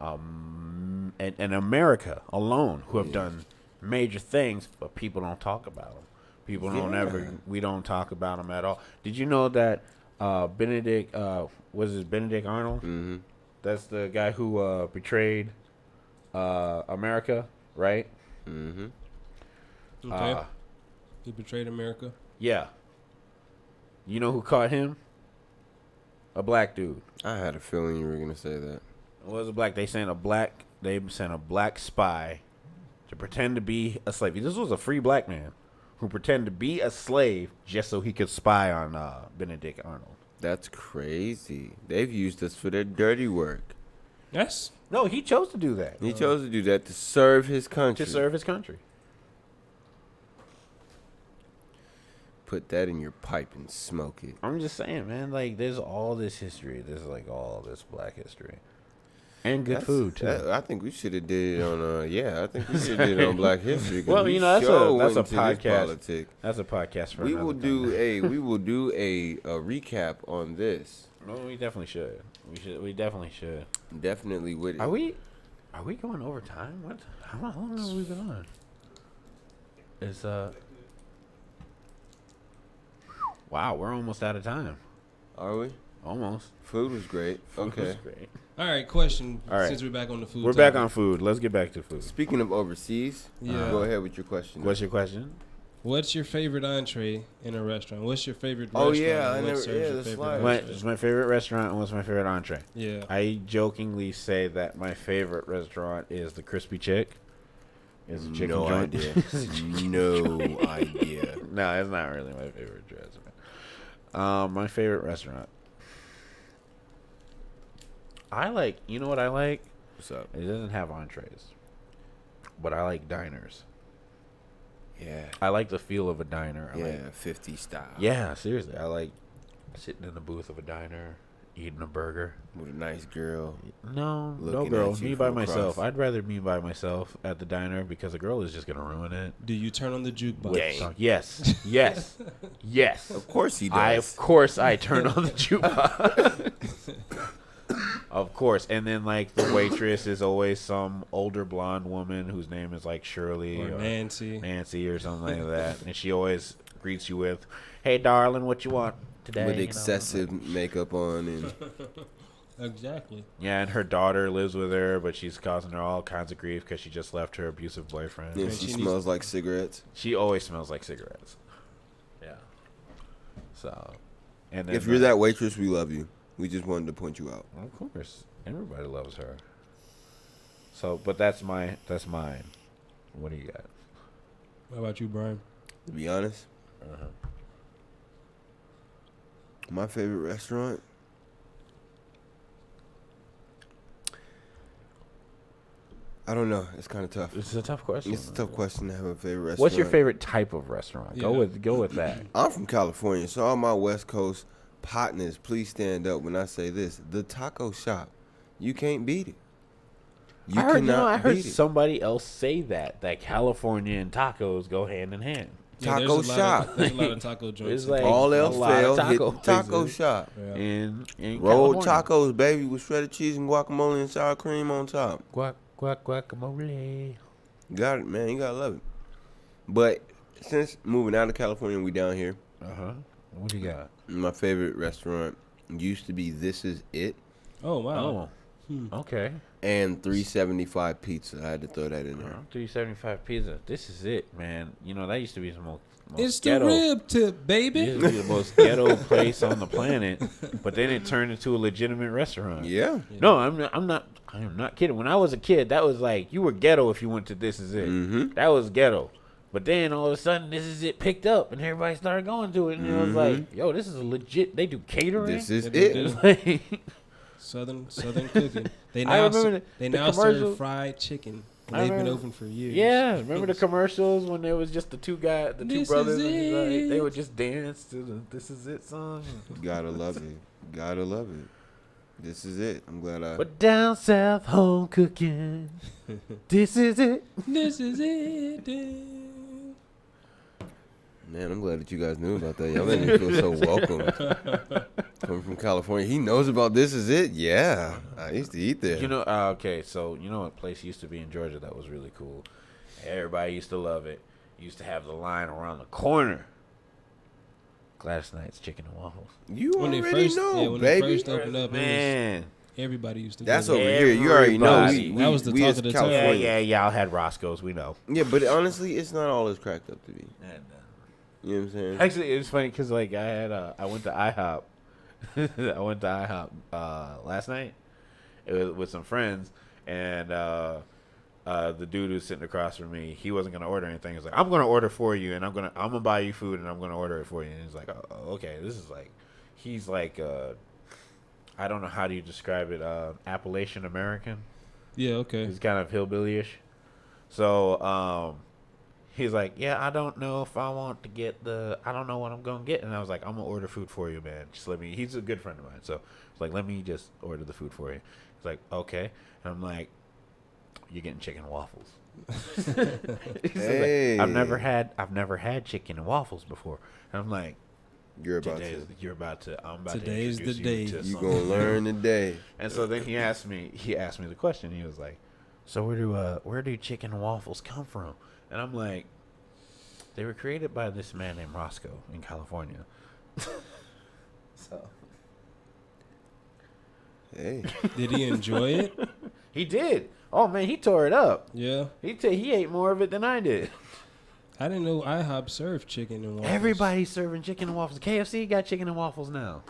Speaker 1: in America alone, who have done major things, but people don't talk about them. People don't we don't talk about them at all. Did you know that Benedict Arnold?
Speaker 2: Mm-hmm.
Speaker 1: That's the guy who betrayed America, right?
Speaker 2: Mm-hmm.
Speaker 3: Okay. He betrayed America.
Speaker 1: Yeah. You know who caught him? A black dude.
Speaker 2: I had a feeling you were gonna say that.
Speaker 1: It was a black. They sent a black spy to pretend to be a slave. This was a free black man who pretended to be a slave just so he could spy on Benedict Arnold.
Speaker 2: That's crazy. They've used us for their dirty work.
Speaker 3: Yes.
Speaker 1: No, he chose to do that.
Speaker 2: He chose to do that to serve his country.
Speaker 1: To serve his country.
Speaker 2: Put that in your pipe and smoke it.
Speaker 1: I'm just saying, man. Like, there's all this history. There's like all this black history, and good food too.
Speaker 2: I think we should have did it on. I think we should have did it on Black History. 'Cause
Speaker 1: Well,
Speaker 2: we
Speaker 1: that's
Speaker 2: sure
Speaker 1: a
Speaker 2: went into this
Speaker 1: podcast.
Speaker 2: politic.
Speaker 1: That's a podcast for
Speaker 2: We
Speaker 1: another
Speaker 2: will
Speaker 1: time.
Speaker 2: do a recap on this.
Speaker 1: No, we definitely should. We definitely should.
Speaker 2: Definitely with it.
Speaker 1: Are we going over time? What? How long have we been on? It's Wow, we're almost out of time.
Speaker 2: Are we?
Speaker 1: Almost.
Speaker 2: Food was great.
Speaker 1: Food
Speaker 2: Okay.
Speaker 1: was great.
Speaker 3: All right. Question.
Speaker 1: All right.
Speaker 3: Since we're back on the food.
Speaker 1: We're
Speaker 3: topic.
Speaker 1: back on food. Let's get back to food.
Speaker 2: Speaking of overseas,
Speaker 3: Yeah.
Speaker 2: go ahead with your question.
Speaker 1: What's your question?
Speaker 3: What's your favorite entree in a restaurant? What's your favorite
Speaker 2: Oh,
Speaker 3: restaurant?
Speaker 2: yeah,
Speaker 3: and
Speaker 2: I
Speaker 3: what
Speaker 2: never-
Speaker 3: serves
Speaker 2: yeah,
Speaker 3: your
Speaker 2: the
Speaker 3: favorite
Speaker 2: slide.
Speaker 1: What
Speaker 3: entree?
Speaker 1: is my favorite restaurant and what's my favorite entree?
Speaker 3: Yeah.
Speaker 1: I jokingly say that my favorite restaurant is the Crispy Chick. It's a chicken
Speaker 2: No
Speaker 1: joint.
Speaker 2: idea.
Speaker 1: It's a chicken
Speaker 2: No idea.
Speaker 1: No, it's not really my favorite restaurant. My favorite restaurant. You know what I like?
Speaker 2: What's up?
Speaker 1: It doesn't have entrees, but I like diners.
Speaker 2: Yeah.
Speaker 1: I like the feel of a diner.
Speaker 2: Yeah, 50 style.
Speaker 1: Yeah, seriously. I like sitting in the booth of a diner, eating a burger.
Speaker 2: With a nice girl.
Speaker 1: No
Speaker 2: Looking
Speaker 1: girl.
Speaker 2: at you
Speaker 1: Me by
Speaker 2: from across.
Speaker 1: myself. I'd rather be by myself at the diner because a girl is just going to ruin it.
Speaker 3: Do you turn on the jukebox?
Speaker 1: With song. Yes. Yes. Yes.
Speaker 2: Of course he does.
Speaker 1: Of course I turn on the jukebox. Of course. And then, like, the waitress is always some older blonde woman whose name is, like, Shirley
Speaker 3: Or Nancy.
Speaker 1: or something like that. And she always greets you with, "Hey, darling, what you want today?"
Speaker 2: With
Speaker 1: You know?
Speaker 2: excessive makeup on and
Speaker 3: Exactly.
Speaker 1: Yeah, and her daughter lives with her, but she's causing her all kinds of grief because she just left her abusive boyfriend.
Speaker 2: and
Speaker 3: And
Speaker 2: she
Speaker 3: she
Speaker 2: smells like cigarettes.
Speaker 1: She always smells like cigarettes. Yeah. So, and then
Speaker 2: If you're that waitress, we love you. We just wanted to point you out.
Speaker 1: of course, everybody loves her. So, but that's mine. What do you got?
Speaker 3: How about you, Brian?
Speaker 2: To be honest, my favorite restaurant. I don't know. It's kind of tough.
Speaker 1: This is a tough question.
Speaker 2: It's a tough question to have a favorite restaurant.
Speaker 1: What's your favorite type of restaurant? Go
Speaker 3: Yeah.
Speaker 1: with that.
Speaker 2: I'm from California, so all my West Coast partners, please stand up when I say this. The taco shop. You can't beat it. You
Speaker 1: I heard
Speaker 2: beat it.
Speaker 1: somebody else say that California and tacos go hand in hand.
Speaker 2: Taco shop.
Speaker 3: There's a lot of taco joints.
Speaker 1: It's like
Speaker 2: All
Speaker 1: a
Speaker 2: else
Speaker 1: lot of
Speaker 2: failed, hit
Speaker 1: taco
Speaker 2: the taco
Speaker 1: places
Speaker 2: shop.
Speaker 3: Yeah.
Speaker 1: in
Speaker 2: Rolled
Speaker 1: California.
Speaker 2: tacos, baby, with shredded cheese and guacamole and sour cream on top.
Speaker 1: Guacamole.
Speaker 2: Got it, man. You gotta love it. But since moving out of California, we down here.
Speaker 1: What do you got?
Speaker 2: My favorite restaurant used to be This Is It
Speaker 3: Oh wow.
Speaker 1: Okay.
Speaker 2: and 375 Pizza. I had to throw that in there.
Speaker 1: 375 pizza. This is it, man. You know that used to be the most
Speaker 3: It's
Speaker 1: ghetto.
Speaker 3: the rib tip, baby.
Speaker 1: It used to be the most ghetto place on the planet, but then it turned into a legitimate restaurant.
Speaker 2: Yeah.
Speaker 1: No, I'm not kidding. When I was a kid, that was like you were ghetto if you went to This Is It.
Speaker 2: Mm-hmm.
Speaker 1: That was ghetto. But then all of a sudden, This Is It picked up, and everybody started going to it, and it was like, yo, this is a legit. They do catering.
Speaker 2: This is
Speaker 3: They
Speaker 2: it.
Speaker 3: do.
Speaker 1: It's like,
Speaker 3: Southern cooking. They
Speaker 1: I
Speaker 3: now
Speaker 1: remember
Speaker 3: they
Speaker 1: the
Speaker 3: now
Speaker 1: commercial-
Speaker 3: serve fried chicken. And
Speaker 1: I
Speaker 3: they've been
Speaker 1: remember-
Speaker 3: open for years.
Speaker 1: yeah, remember the commercials when there was just the two
Speaker 3: This
Speaker 1: brothers,
Speaker 3: is
Speaker 1: and like,
Speaker 3: it.
Speaker 1: they would just dance to the "This Is It" song.
Speaker 2: Gotta love it. Gotta love it. This is it. I'm glad I.
Speaker 1: But down south, home cooking. This is it.
Speaker 3: This is it. Damn.
Speaker 2: Man, I'm glad that you guys knew about that. Y'all made me feel so welcome. Coming from California, he knows about This Is It. Yeah, I used to eat there.
Speaker 1: You know, okay, so you know what place used to be in Georgia that was really cool? Everybody used to love it. Used to have the line around the corner. Gladys Knight's Chicken and Waffles.
Speaker 2: You
Speaker 3: When they
Speaker 2: already
Speaker 3: first,
Speaker 2: know,
Speaker 3: yeah, when they
Speaker 2: baby.
Speaker 3: first opened up,
Speaker 1: Man.
Speaker 3: everybody used to.
Speaker 2: That's
Speaker 3: go
Speaker 2: over
Speaker 3: there.
Speaker 2: here. You already know.
Speaker 1: Everybody.
Speaker 3: That was the
Speaker 2: we
Speaker 3: talk
Speaker 2: as
Speaker 3: of the town.
Speaker 1: Yeah,
Speaker 2: California.
Speaker 1: y'all had Roscoe's, we know.
Speaker 2: Yeah, but honestly, it's not all it's cracked up to be. You know what I'm saying?
Speaker 1: Actually, it's funny because like I went to IHOP. I went to IHOP last night with some friends, and the dude who's sitting across from me, he wasn't gonna order anything. He's like, "I'm gonna order for you, and I'm gonna buy you food, and I'm gonna order it for you." And he's like, "Oh, okay." This is like, he's like, I don't know how do you describe it, Appalachian American.
Speaker 3: Yeah. Okay.
Speaker 1: He's kind of hillbilly-ish. So he's like, "Yeah, I don't know if I want to get I don't know what I'm going to get." And I was like, "I'm going to order food for you, man. Just let me." He's a good friend of mine. So it's like, "Let me just order the food for you." He's like, "Okay." And I'm like, "You're getting chicken and waffles." He's
Speaker 2: Hey.
Speaker 1: like, I've never had chicken and waffles before. And I'm like,
Speaker 2: You're about
Speaker 1: I'm about
Speaker 3: Today's
Speaker 1: to
Speaker 3: the
Speaker 1: introduce
Speaker 3: day.
Speaker 1: you to
Speaker 2: You
Speaker 1: something
Speaker 2: gonna learn
Speaker 1: new."
Speaker 2: today.
Speaker 1: And so then he asked me the question. He was like, "So where do chicken and waffles come from?" And I'm like, "They were created by this man named Roscoe in California." So
Speaker 2: Hey,
Speaker 3: Did he enjoy it?
Speaker 1: he did. Oh man, he tore it up.
Speaker 3: Yeah.
Speaker 1: He ate more of it than I did.
Speaker 3: I didn't know IHOP served chicken and waffles.
Speaker 1: Everybody's serving chicken and waffles. KFC got chicken and waffles now.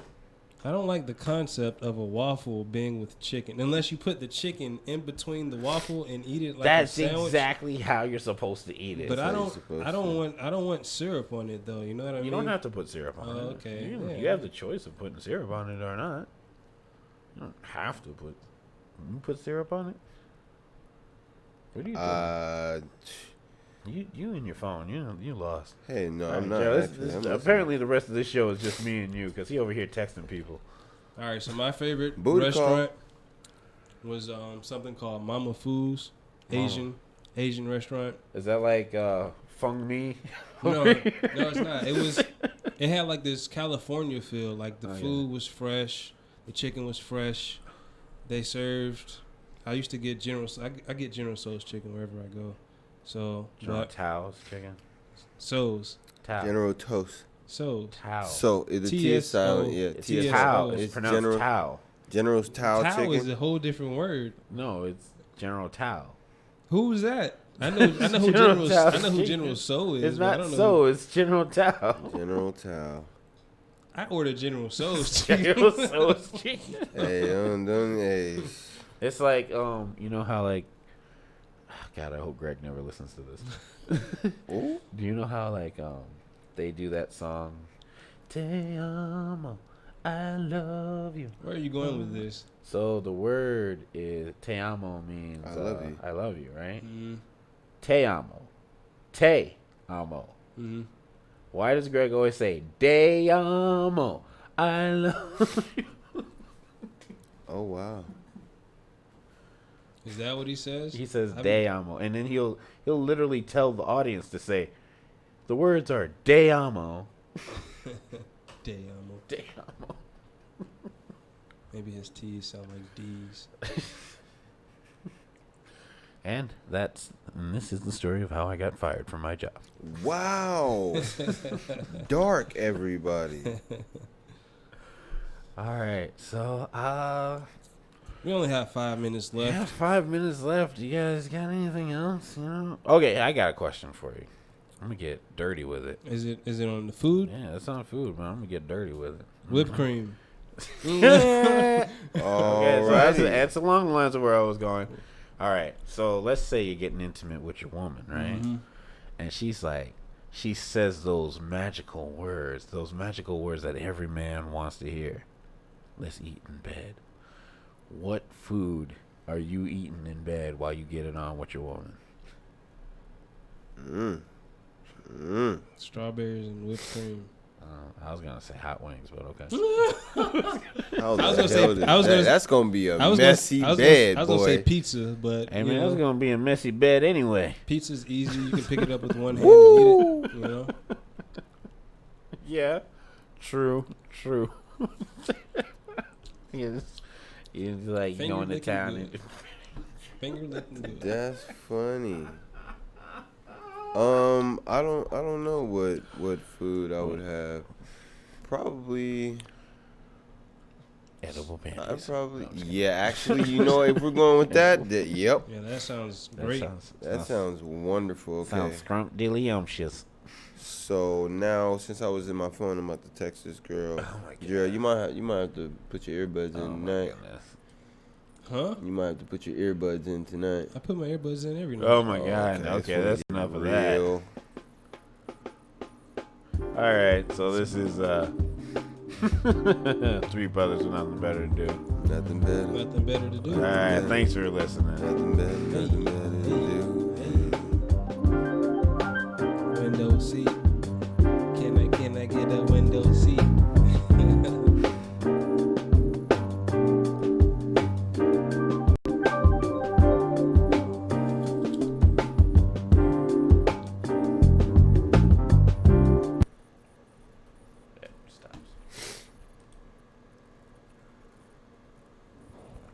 Speaker 3: I don't like the concept of a waffle being with chicken, unless you put the chicken in between the waffle and eat it like
Speaker 1: That's
Speaker 3: a sandwich.
Speaker 1: exactly how you're supposed to eat it.
Speaker 3: But
Speaker 2: how
Speaker 3: I
Speaker 2: you're
Speaker 3: don't.
Speaker 2: supposed
Speaker 3: I don't
Speaker 2: to.
Speaker 3: want. I don't want syrup on it though. You know what I mean?
Speaker 1: you don't have to put syrup on
Speaker 3: Oh,
Speaker 1: it.
Speaker 3: okay,
Speaker 1: You
Speaker 3: yeah.
Speaker 1: have the choice of putting syrup on it or not. You don't have to put. You put syrup on it. What do you do? You and your phone. You lost.
Speaker 2: hey, no,
Speaker 1: All
Speaker 2: I'm
Speaker 1: right,
Speaker 2: not.
Speaker 1: Joe,
Speaker 2: actually. I'm listening.
Speaker 1: apparently, the rest of this show is just me and you because he over here texting people.
Speaker 3: All right. So my favorite
Speaker 2: Booty
Speaker 3: restaurant was something called Mama Foo's,
Speaker 1: Mama.
Speaker 3: Asian restaurant.
Speaker 1: Is that like Fung Me?
Speaker 3: No, it's not. It had like this California feel. Like the
Speaker 1: Oh,
Speaker 3: food was fresh, the chicken was fresh. They served. I used to get I get General Tso's chicken wherever I go. So,
Speaker 1: General
Speaker 3: but
Speaker 1: Tao's chicken.
Speaker 3: Tso's,
Speaker 1: Tao.
Speaker 2: General Toast.
Speaker 1: Tao.
Speaker 2: So is the T is silent? Yeah,
Speaker 3: It's
Speaker 2: T is
Speaker 3: Tao.
Speaker 1: Tao.
Speaker 2: silent.
Speaker 1: It's
Speaker 2: It's
Speaker 1: pronounced
Speaker 2: General.
Speaker 1: Tao.
Speaker 2: General's Tao
Speaker 3: Tao
Speaker 2: chicken.
Speaker 3: is a whole different word.
Speaker 1: No, it's General Tao.
Speaker 3: Who's that? I know who
Speaker 1: General Tao's
Speaker 3: I know who
Speaker 1: chicken.
Speaker 3: General Tso is.
Speaker 1: It's
Speaker 3: but I
Speaker 1: not
Speaker 3: don't know
Speaker 1: so. It's General Tao.
Speaker 2: General Tao.
Speaker 3: I ordered General Tso's chicken.
Speaker 1: General Tso's chicken.
Speaker 2: Hey, hey.
Speaker 1: It's like you know how like, God, I hope Greg never listens to this.
Speaker 2: Ooh.
Speaker 1: Do you know how like they do that song, Te amo, I love you.
Speaker 3: Where are you going with this?
Speaker 1: So the word is te amo means
Speaker 2: I love you.
Speaker 1: I love you, right?
Speaker 3: Mm-hmm.
Speaker 1: Te amo. Te amo.
Speaker 3: Mm-hmm.
Speaker 1: Why does Greg always say de amo? I love you.
Speaker 2: Oh wow.
Speaker 3: Is that what he says?
Speaker 1: He says de amo, and then he'll literally tell the audience to say, the words are de amo.
Speaker 3: De amo.
Speaker 1: De amo.
Speaker 3: Maybe his T's sound like D's.
Speaker 1: And this is the story of how I got fired from my job.
Speaker 2: Wow. Dark, everybody.
Speaker 1: All right, so
Speaker 3: We only have 5 minutes left.
Speaker 1: yeah, 5 minutes left. You guys got anything else? You know? Okay, I got a question for you. I'm gonna get dirty with it.
Speaker 3: Is it on the food?
Speaker 1: Yeah, it's not food, but I'm gonna get dirty with it.
Speaker 3: Whipped cream.
Speaker 1: Okay, so
Speaker 2: Alrighty.
Speaker 1: that's along the lines of where I was going. All right, so let's say you're getting intimate with your woman, right?
Speaker 3: Mm-hmm.
Speaker 1: And she's like, she says those magical words that every man wants to hear. Let's eat in bed. What food are you eating in bed while you get it on with your woman?
Speaker 3: Strawberries and whipped cream.
Speaker 1: I was gonna say hot wings, but okay.
Speaker 2: How
Speaker 3: I was
Speaker 2: the
Speaker 3: gonna say-
Speaker 2: hell did
Speaker 3: I was
Speaker 2: that-
Speaker 3: gonna-
Speaker 2: that's gonna be a
Speaker 3: I was
Speaker 2: messy
Speaker 3: gonna, I was
Speaker 2: bed,
Speaker 3: gonna, I was gonna say
Speaker 2: boy.
Speaker 3: pizza, but
Speaker 1: Hey
Speaker 3: you
Speaker 1: man,
Speaker 3: know,
Speaker 1: that's gonna be a messy bed anyway.
Speaker 3: pizza's easy. You can pick it up with one hand and eat it. You know,
Speaker 1: Yeah, true. You're like
Speaker 3: Finger
Speaker 1: going to
Speaker 3: licking
Speaker 1: town
Speaker 3: good.
Speaker 1: and
Speaker 3: finger licking good.
Speaker 2: That's funny. I don't know what food I would have. Probably.
Speaker 1: edible
Speaker 2: I
Speaker 1: panties.
Speaker 2: probably. Yeah, actually, you know, if we're going with that, yep.
Speaker 3: Yeah, that sounds great.
Speaker 2: That sounds wonderful. Okay.
Speaker 1: Sounds scrumptious.
Speaker 2: So now, since I was in my phone, I'm about to text this girl.
Speaker 1: Oh my god.
Speaker 2: Gerald, you might have to put your earbuds
Speaker 1: Oh
Speaker 2: in
Speaker 1: my
Speaker 2: tonight.
Speaker 1: goodness.
Speaker 3: Huh?
Speaker 2: You might have to put your earbuds in tonight.
Speaker 3: I put my earbuds in every night.
Speaker 1: Oh my god. Okay, that's enough of that.
Speaker 2: real.
Speaker 1: All right, so this is Three Brothers with nothing better to do.
Speaker 2: Nothing better.
Speaker 3: Nothing better to do.
Speaker 1: All right, thanks for listening.
Speaker 2: Nothing better. Nothing better to do.
Speaker 3: Window seat.